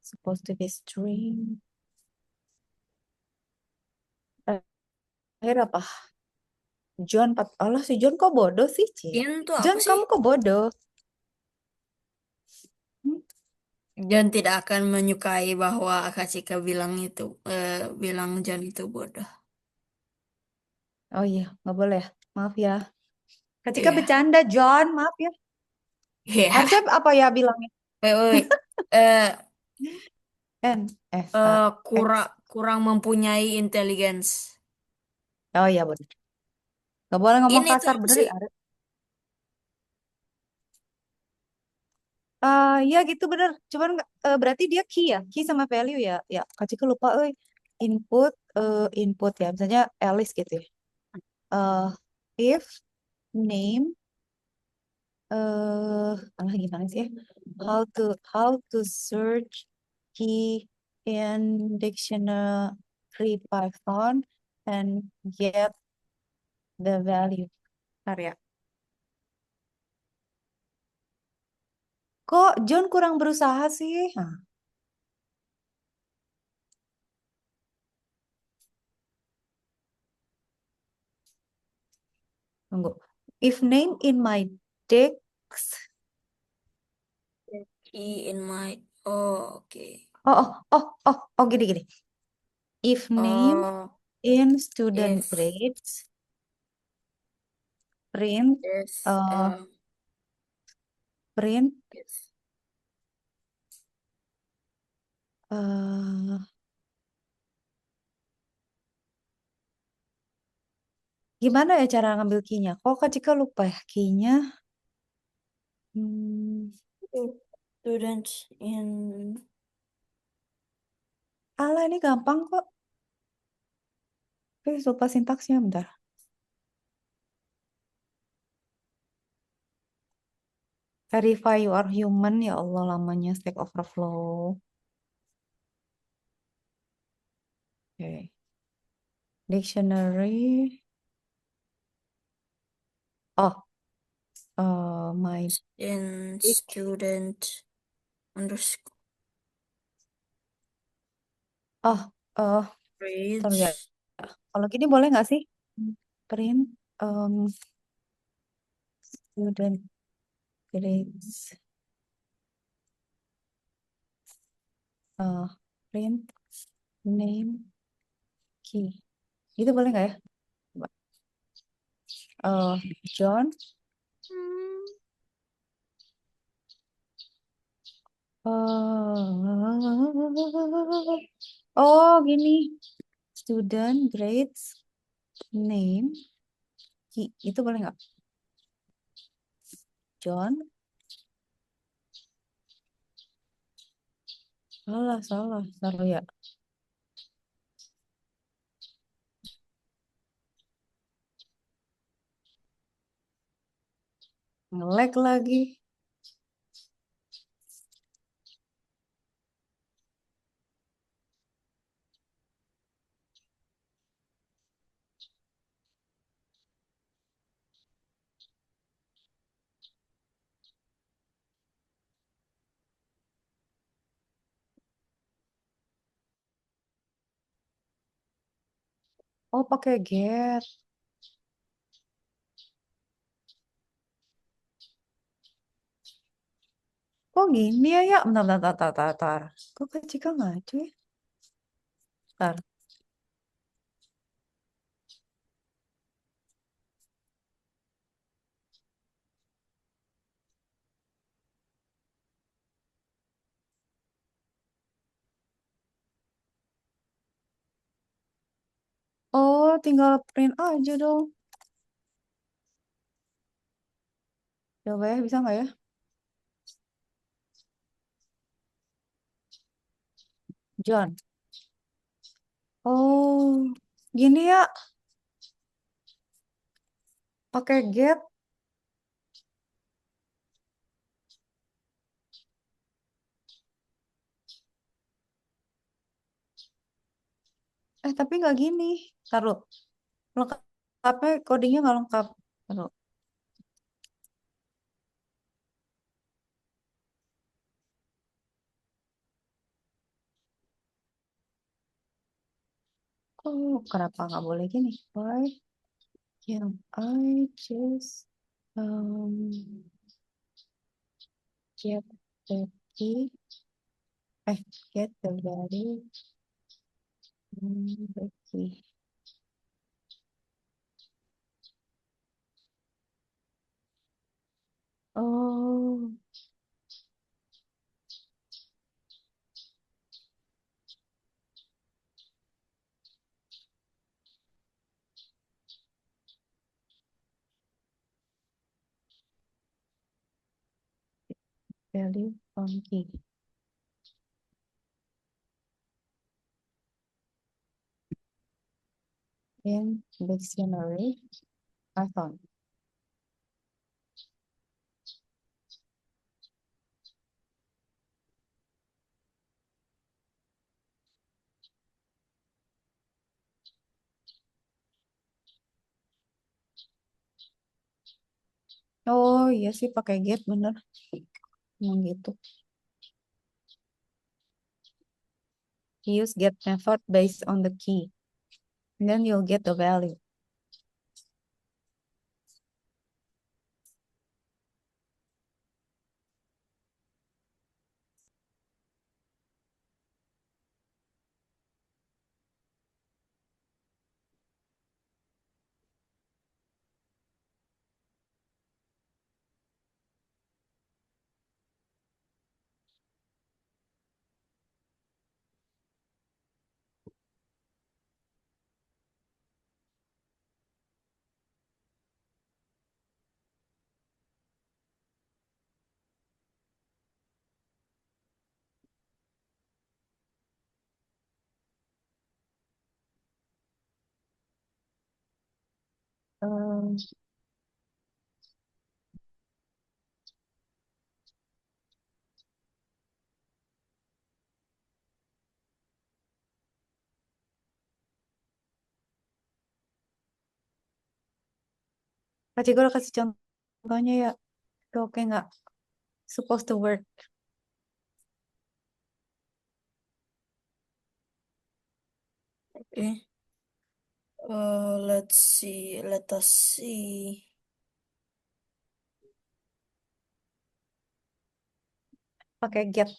supposed to be string akhir apa John 4 Allah si John kok bodoh sih C in tuh apa John sih? kamu kok bodoh. Hmm? John tidak akan menyukai bahwa Akashika bilang itu, bilang John itu bodoh. Oh iya nggak boleh ya maaf ya ketika Iya, bercanda John maaf ya iya. harusnya apa ya bilangnya Wait, wait, wait. Eh, N Eva kurang X kurang mempunyai intelligence. oh iya bener nggak boleh ngomong Ini tuh kasar apa bener sih? ya ya gitu bener. Cuman berarti dia key ya, key sama value ya. Ya, Kak Cika lupa, input, input ya. Misalnya Alice gitu ya. Eh, if name, gimana sih ya? How to search key in dictionary Python and get the value. Bentar ya. Kok John kurang berusaha sih? Nah, tunggu. If name in my text Key in my. Oh, okay. Gini gini. If name Oh, in student if grades, print, if uh, print, if uh, gimana ya cara ngambil key-nya? Kok Kak Cika lupa ya key-nya? Hmm, student in. Alah ini gampang kok. Tapi lupa sintaksnya bentar. Verify you are human ya Allah lamanya Stack Overflow. Oke. Dictionary. Oh, my In dic- student underscore. Oh, oh, ntar ya. Bridge. Kalau gini boleh nggak sih? Print um, student grades. uh, Print name key. Gitu boleh nggak ya? Coba. John. Hmm. Oh, gini. Student grades name key. Itu boleh nggak? John. Salah, salah, salah ya. Nge-lag lagi. Oh, pakai get. Kok gini ya, ya? Bentar, bentar, bentar, bentar, bentar. Kok kecil ngaco ya? Bentar. Oh, tinggal print aja dong. Coba ya, bisa nggak ya? John. Oh, gini ya, pakai get. Tapi nggak gini. Taruh. Lengkapnya, codingnya nggak lengkap. Taruh. Oh, kenapa nggak boleh gini? Why can't I just get the key? Get the value in the key. Oh, value from key in dictionary. I found. Oh, iya sih pakai get bener. Emang gitu. Use get method based on the key. And then you'll get the value. Um, Kak Ciko udah kasih contohnya ya. Itu oke nggak? Supposed to work. Oke. Let's see. Let us see. Pakai get.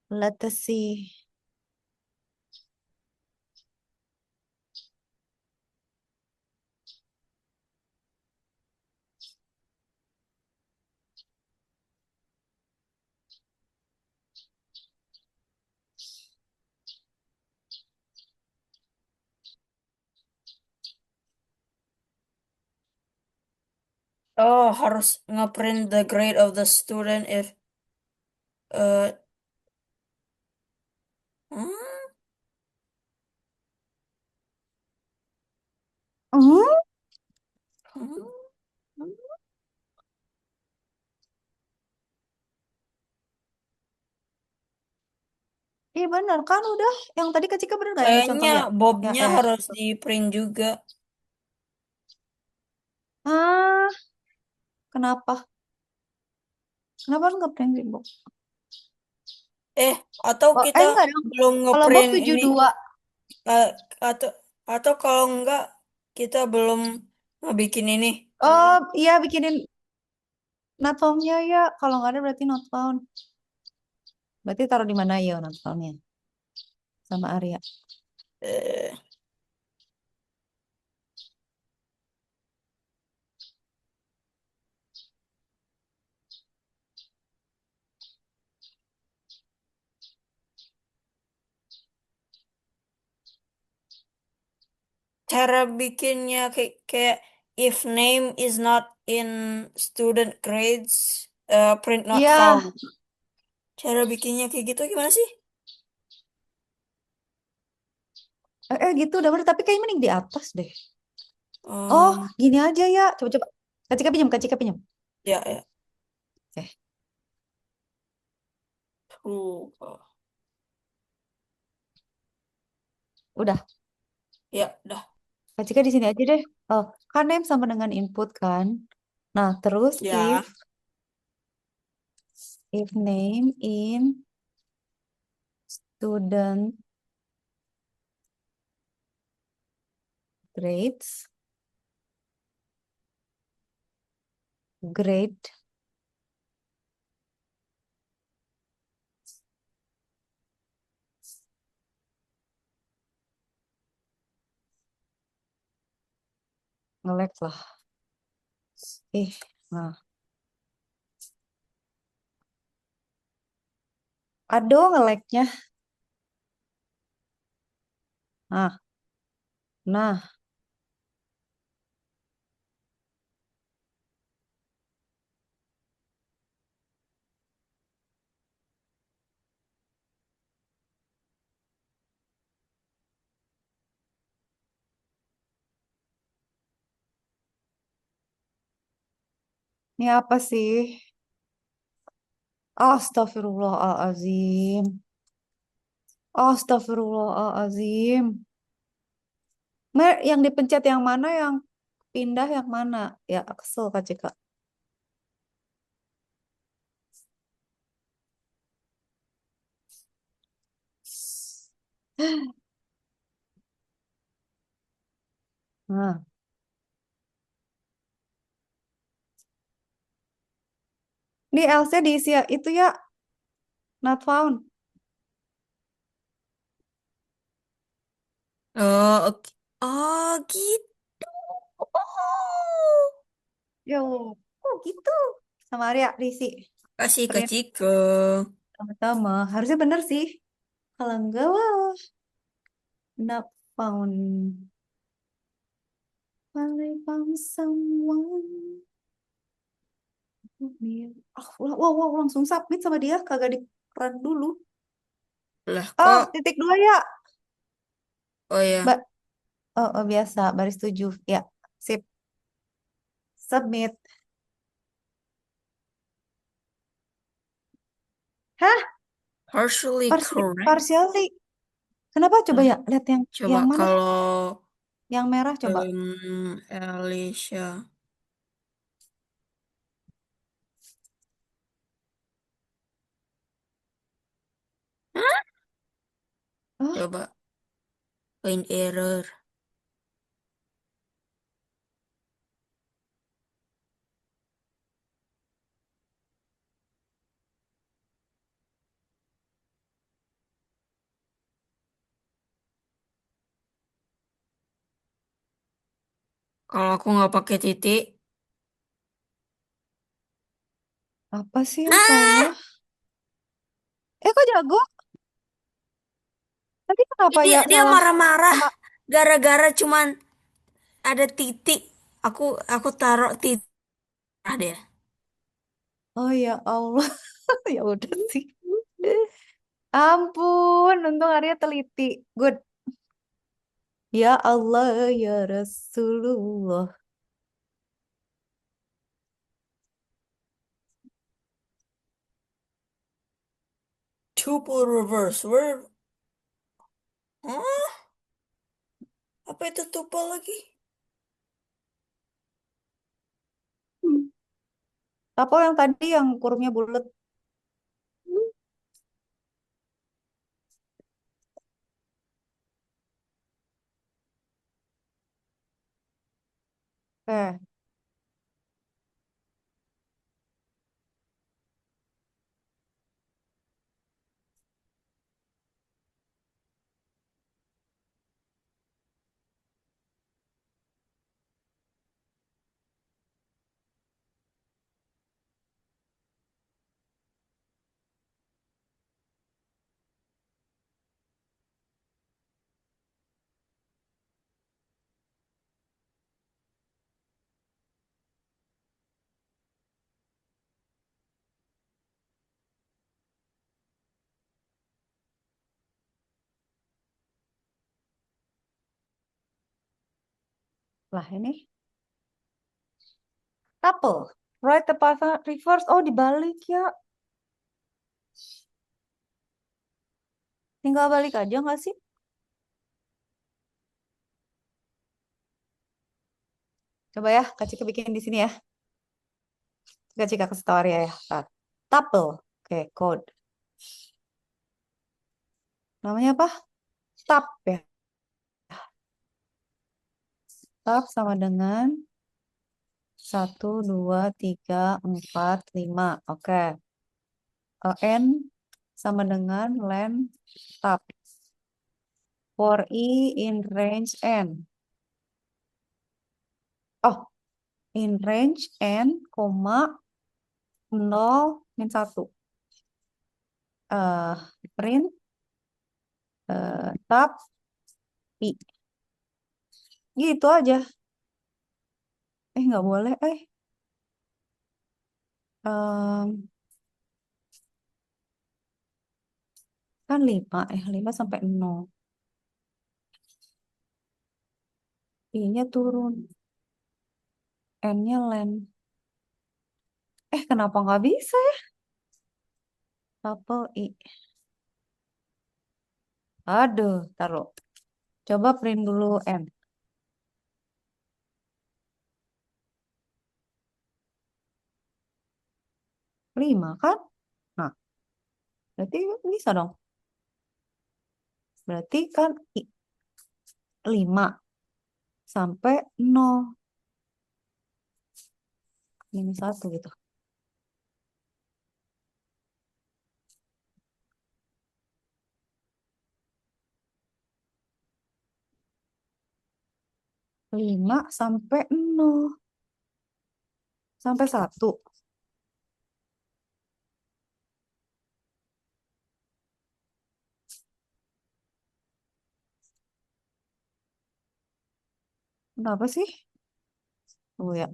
Let us see. Oh, harus ngeprint the grade of the student if uh hmm? Hmm? Hmm? Iya bener kan udah. Yang tadi Kak Cika bener gak yang di contoh Kayaknya ya? Bobnya Ya. harus di print juga. Ah, kenapa? Kenapa harus ngeprint sih, Bob? Eh, atau Oh, kita enggak dong. belum Kalau Bob ngeprint tujuh ini dua. eh, atau atau kalau enggak kita belum ngebikin ini. Oh, iya bikinin not found-nya ya. Kalau nggak ada berarti not found. Berarti taruh di mana ya not found-nya? Sama Arya. Eh, Cara bikinnya kayak if name is not in student grades, print not Iya, found. Cara bikinnya kayak gitu gimana sih? gitu udah bener. Tapi kayaknya mending di atas deh. Oh, Em, gini aja ya. Coba-coba. Kak Cika pinjam, Kak Cika pinjam. ya ya. Oke, Tuh. udah. Ya, dah. Kak Cika di sini aja deh. Oh, kan name sama dengan input kan. Nah, terus Ya. if name in student grades, grade nge-lag lah. Ih, nah. Aduh, nge-lagnya. Nah, ini apa sih? Astagfirullahalazim. Astagfirullahalazim. Yang dipencet yang mana, yang pindah yang mana? Ya, kesel Kak Cika. Nah, ini LC diisi ya, itu ya, not found. Oh, oke. Oh, gitu. Oh. Yo, kok gitu? Sama Arya diisi. Kasih ke Print Cike. sama-sama. Harusnya bener sih. Kalau enggak, wah, not found. Finally found someone. Wow, wow, langsung submit sama dia, kagak di run dulu. Lah Oh, kok? titik dua ya, Oh ya, Mbak. Oh, biasa, baris 7. Ya, sip. Submit. Hah? partially correct. Partially. Kenapa? Coba Lah, ya, lihat coba yang mana? kalau Yang merah coba. Alicia. Hah? Ah, Coba. Find error. Kalau aku nggak pakai titik. apa sih yang salah? Ah! Kok jago? Tadi kenapa Dia ya dia salah? marah-marah Sama, gara-gara cuman ada titik. Aku taruh titik dia. oh ya Allah, ya udah sih. Ampun, untung Arya teliti. Good. Ya Allah, ya Rasulullah. Tuple reverse. Where? Hah? Apa itu tuple lagi? Hmm. Apa yang tadi yang kurungnya bulat? Eh, lah ini. Couple. Right the partner reverse. Oh, dibalik ya. Tinggal balik aja nggak sih? Coba ya, Kak Cika bikin di sini ya. Kak Cika ke story ya. Tar. Tuple. Oke, code. Namanya apa? Tab ya. Tab sama dengan 1, 2, 3, 4, 5. Oke. N sama dengan len tab. For I in range N. Oh, in range N, koma 0, -1. Print tab I. Gitu aja. Nggak boleh. Kan 5 5 sampai 0. I-nya turun. N-nya len. Kenapa nggak bisa ya? Tuple I. Aduh, taruh. Coba print dulu N. 5 kan? Nah, berarti bisa dong. Berarti kan 5 sampai 0. -1 gitu. 5 sampai 0. Sampai 1. Kenapa sih? Oh ya.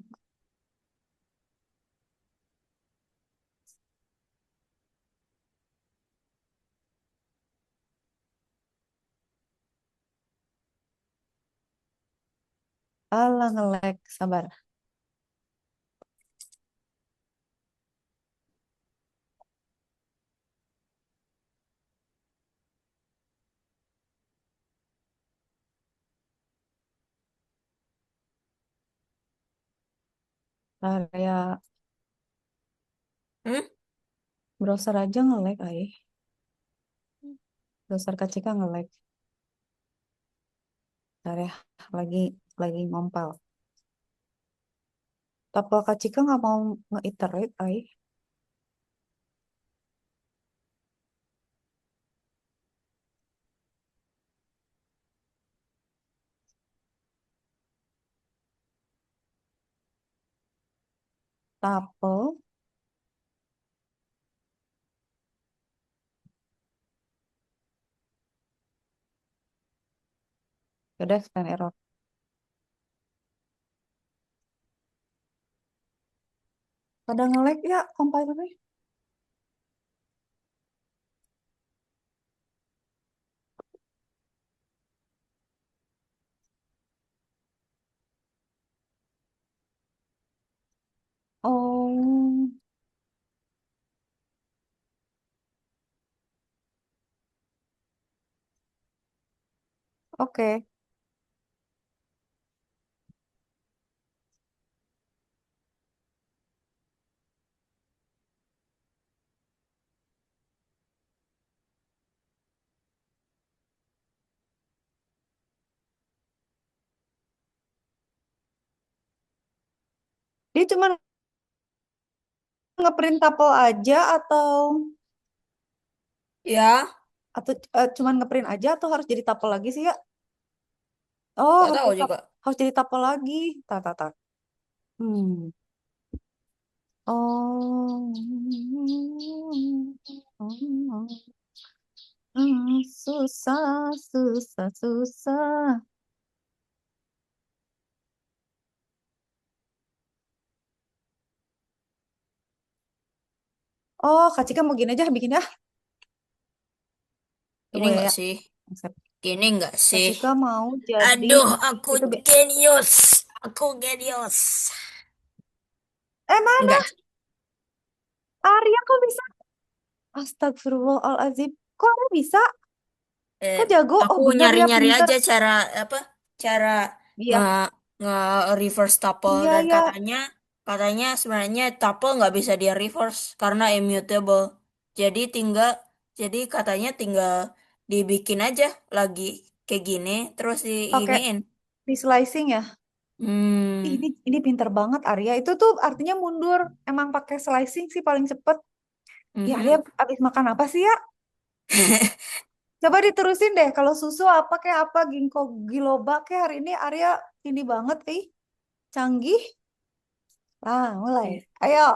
Alah nge-lag. Sabar. Area Hmm? browser aja nge-lag, ay. Browser Kak nge-lag. Area lagi lagi ngompal. Tapel Kak nggak mau nge-iterate, ay. Tapel, udah explain error. Pada nge-lag ya compilernya. Oh, oke. Dia cuma ngeprint tapel aja Ya, atau cuman ngeprint aja atau harus jadi tapel lagi sih ya? Oh, nggak tahu juga. harus jadi tapel lagi. Tak, tak, tak. Hmm. Oh. Susah, susah, susah. Oh, Kak Cika mau gini aja bikin ya. Ini Tunggu ya, enggak ya. sih? Konsep. Gini enggak Kak sih? Cika mau jadi Aduh, aku itu genius. Aku genius. mana? Enggak. Arya kok bisa? Astagfirullahaladzim. Kok Arya bisa? eh, Kok jago? Oh aku bener ya nyari-nyari pinter. aja cara apa cara nge Iya, nge reverse tuple iya, dan iya. katanya sebenarnya tuple nggak bisa dia reverse karena immutable. Jadi katanya tinggal dibikin aja lagi kayak gini terus Pakai diiniin. di slicing ya. Ih, Hmm. ini pinter banget Arya. Itu tuh artinya mundur. Emang pakai slicing sih paling cepet. Ya Arya Mhm. abis makan apa sih ya? Coba diterusin deh. Kalau susu apa kayak apa ginkgo biloba kayak hari ini Arya ini banget canggih. Ah, mulai. Ayo,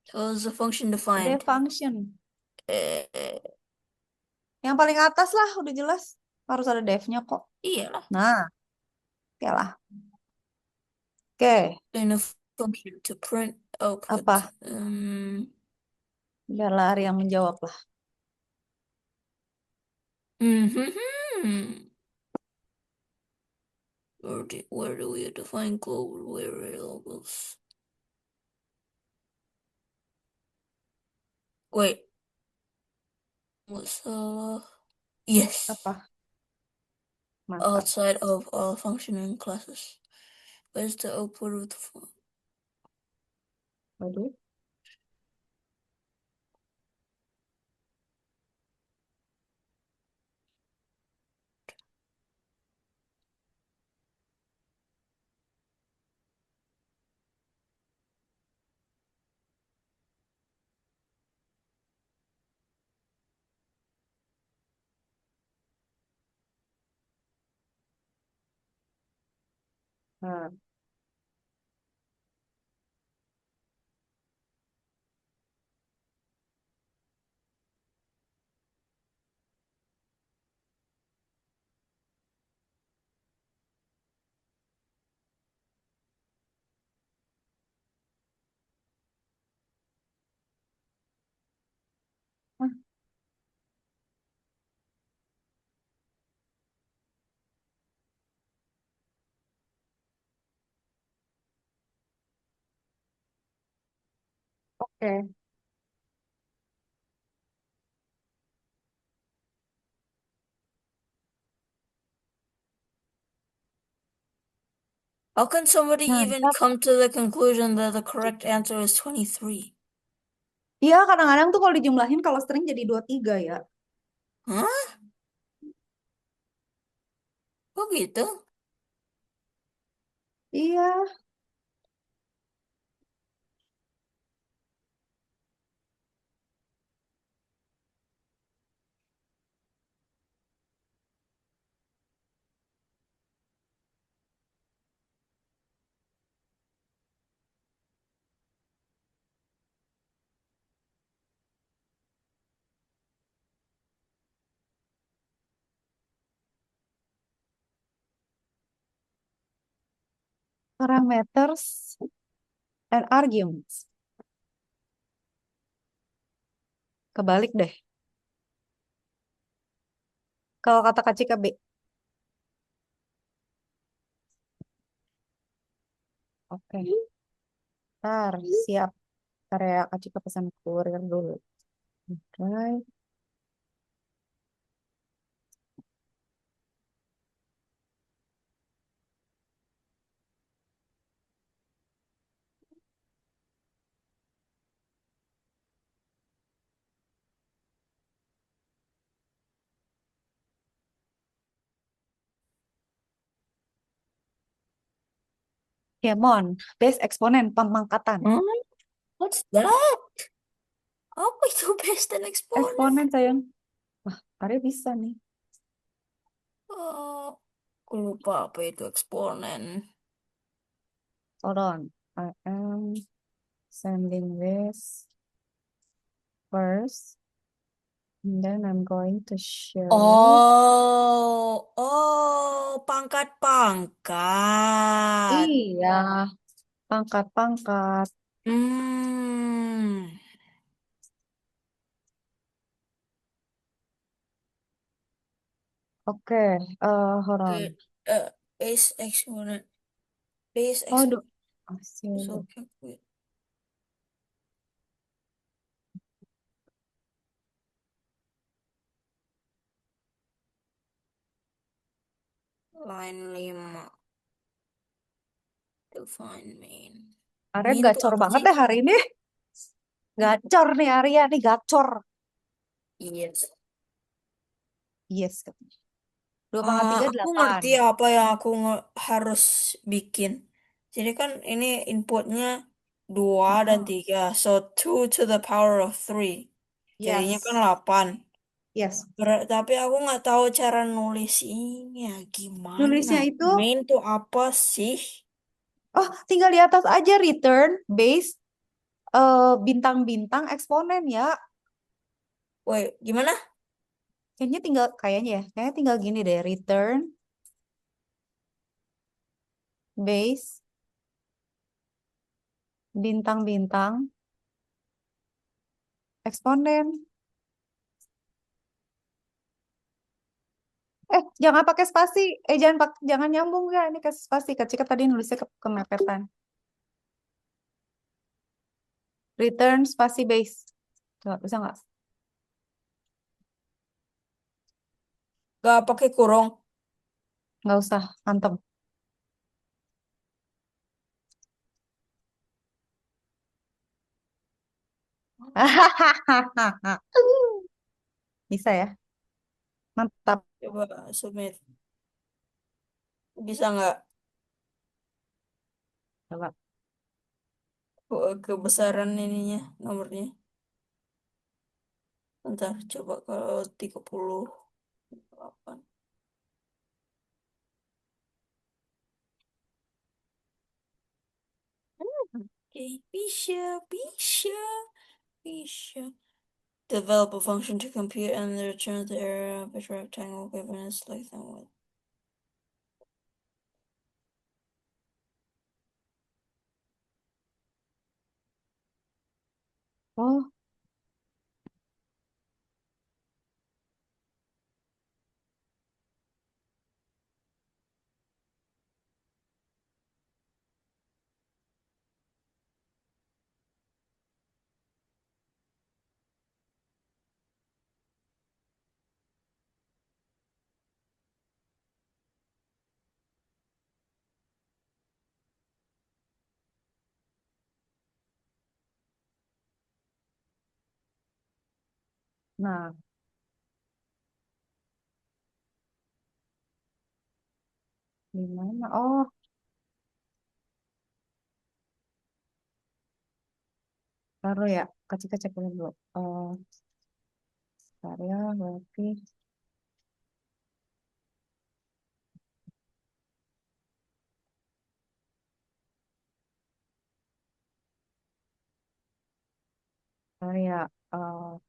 So the function the defined. function. Eh, Yang paling atas lah, udah jelas. Harus ada def-nya kok. iyalah. Nah, oke lah. Oke, In a function to print output. apa? Biarlah Arya menjawab lah. Mhm. Where do we define global variables? Wait, what's yes. Apa? Mantap. Outside of all functioning classes. Where's the output of the fun? Waduh. Nah, ah, oke. How can somebody even Mantap. come to the conclusion that the correct answer is 23? Iya, kadang-kadang tuh kalau dijumlahin kalau string jadi 23 ya. Hah? Kok gitu? Iya, parameters and arguments. Kebalik deh. Kalau kata Kak Cika B. Oke. Ntar, siap. Ntar ya Kak Cika pesan kurir dulu. Oke. Kemon, base eksponen pemangkatan. Hmm? What's that? Apa itu base dan eksponen? Eksponen sayang. Wah, Arya bisa nih. Oh, aku lupa apa itu eksponen. Hold on. I am sending this first. And then I'm going to show. Oh, oh, pangkat-pangkat. Iya, pangkat-pangkat. Hmm. Oke, hold Eh, on. base eksponen. Base Oh, eksponen. hasil. So, calculate. Line 5. Define main. Arya Main tuh gacor apa banget sih? deh hari ini. Gacor nih Arya nih, gacor. Yes. Yes, katanya. 2 pangkat 3, Aku 8. ngerti apa yang aku harus bikin. Jadi kan ini inputnya 2 dan Heeh. 3. So 2 to the power of 3. Jadinya kan Yes, 8. yes. Tapi aku nggak tahu cara nulisinnya gimana. Nulisnya itu, Main tuh apa sih? oh tinggal di atas aja return base bintang-bintang eksponen ya. Woi, gimana? Kayaknya tinggal kayaknya ya, kayaknya tinggal gini deh, return base bintang-bintang eksponen. Jangan pakai spasi. Jangan nyambung ya. Ini ke spasi. Kak Cika tadi nulisnya kemepetan. Return spasi base. Coba, bisa nggak? Gak pakai kurung. Nggak usah. Antem. Bisa ya. Mantap. Coba submit. Bisa nggak? Coba. Kebesaran ininya, nomornya. Bentar, coba kalau 38. Oke, bisa, bisa, bisa. Develop a function to compute and return the area of a rectangle given its length and width. Oh, Nah, di mana? Oh, taruh ya. Kecil-kecil dulu. Oh, bentar ya, berarti. Bentar ya. Oh,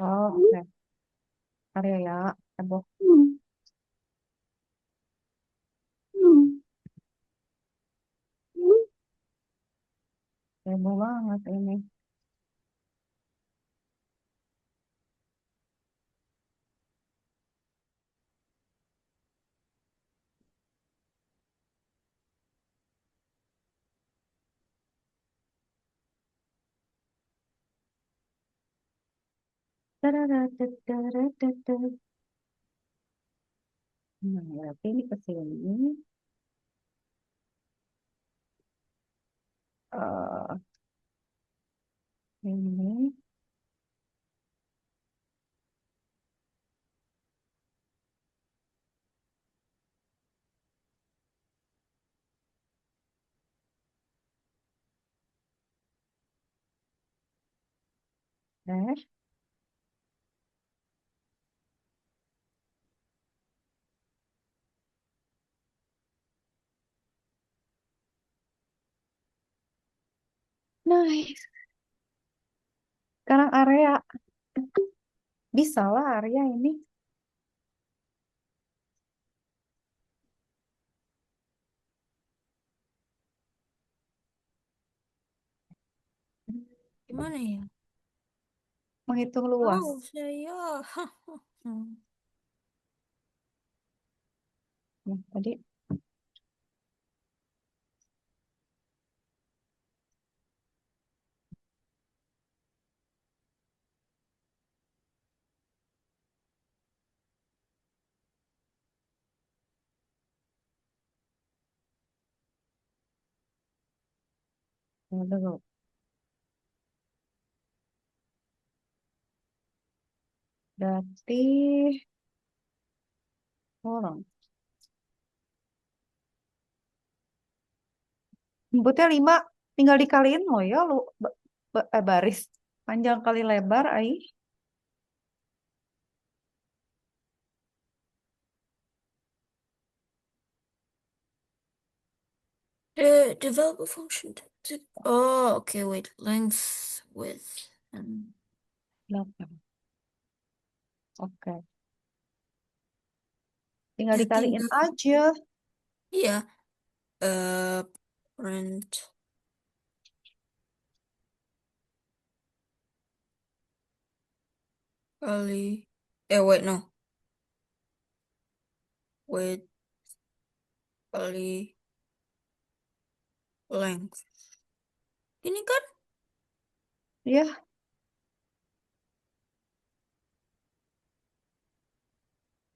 oke. Bentar ya. Heboh. Heboh banget ini. Nah, berarti ini ke sini. Eh, ini. Dash. Nice. Sekarang area. Bisa lah area ini. Gimana ya? Menghitung luas. Oh, saya. Nah, tadi dulu. Berarti, tolong. Inputnya 5, tinggal dikaliin loh ya, lu baris. Panjang kali lebar, ai. Develop a function oh, okay, wait. Length, width, and 8. Oke. Tinggal ya dikaliin tinggal. aja. Iya. Print kali. Wait, no. Width kali length. Ini kan? Ya,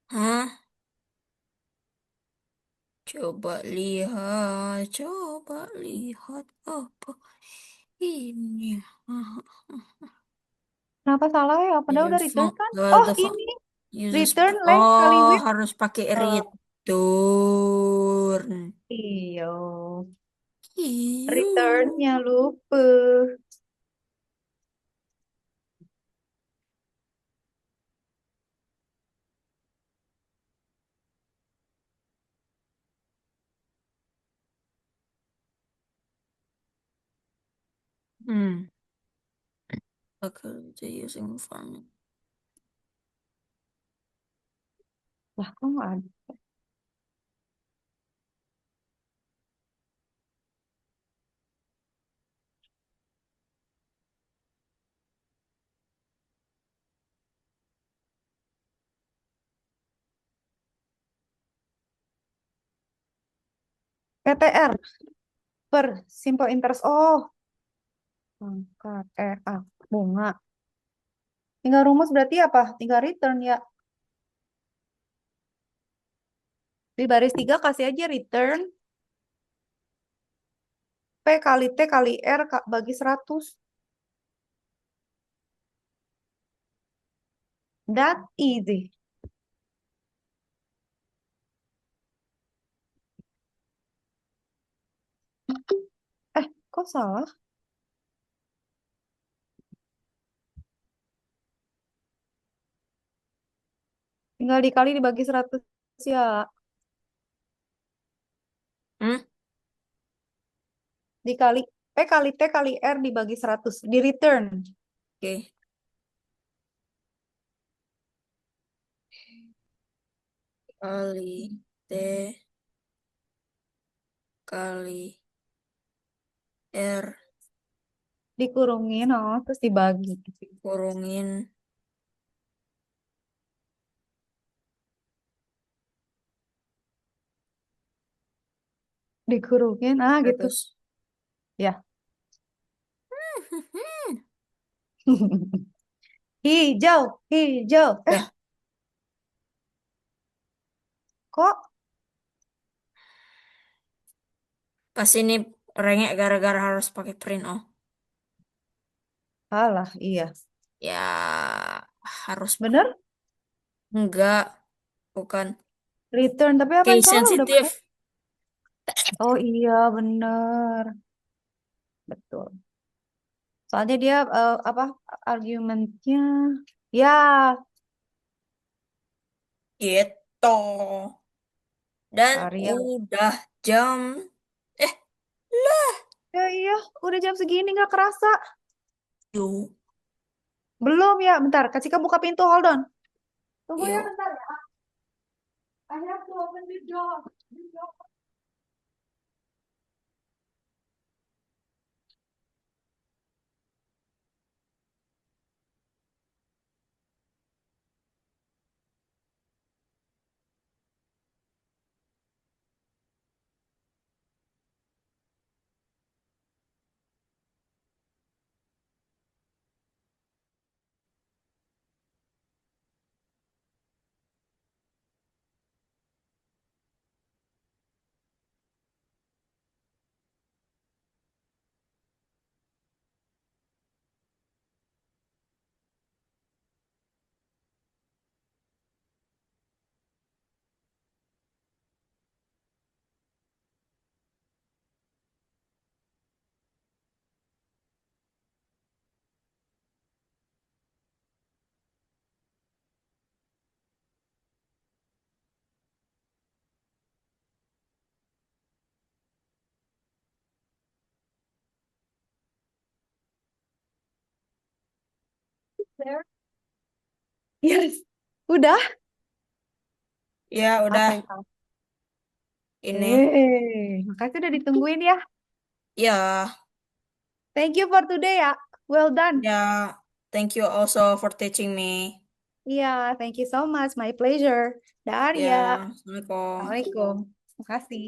Hah? Coba lihat apa ini. Hah. Kenapa salah ya? The Padahal udah return phone, kan? Oh, the phone ini uses. return length kali Oh, with. harus pakai Eh, return. iyo. Iyo. Returnnya lupa. Hmm. Okay, the using farming. Lah, kok nggak ada? PTR per simple interest. Oh, pangkat bunga. Tinggal rumus berarti apa? Tinggal return ya. Di baris 3 kasih aja return P kali T kali R bagi 100. That easy. Kok salah? Tinggal dikali dibagi 100 ya. Hmm? Dikali P kali T kali R dibagi 100. Di return. Oke. Kali T kali R Dikurungin, oh, terus dibagi. kurungin Dikurungin, gitu. 100. Ya. Hijau, hijau. Dah, Kok? pas ini rengek gara-gara harus pakai print. Oh, Alah, iya. ya harus Bener? enggak, bukan. Return, tapi apa yang Case salah udah bener. sensitif. Oh iya, bener. Betul. Soalnya dia apa argumennya? Ya, Gitu. Dan Arya. udah jam. Eh, lah. Ya iya, udah jam segini nggak kerasa. Yuk, Belum ya, bentar. Kak Cika buka pintu, hold on. Tunggu ya yuk. bentar ya. I have to open the door. There. Yes. Udah. Ya Apa udah yang salah? ini. Makasih udah ditungguin ya. Ya, Thank you for today ya. Well done. ya. Thank you also for teaching me. Iya, thank you so much. My pleasure. Dah, Ya, Arya. Assalamualaikum. Assalamualaikum. Makasih.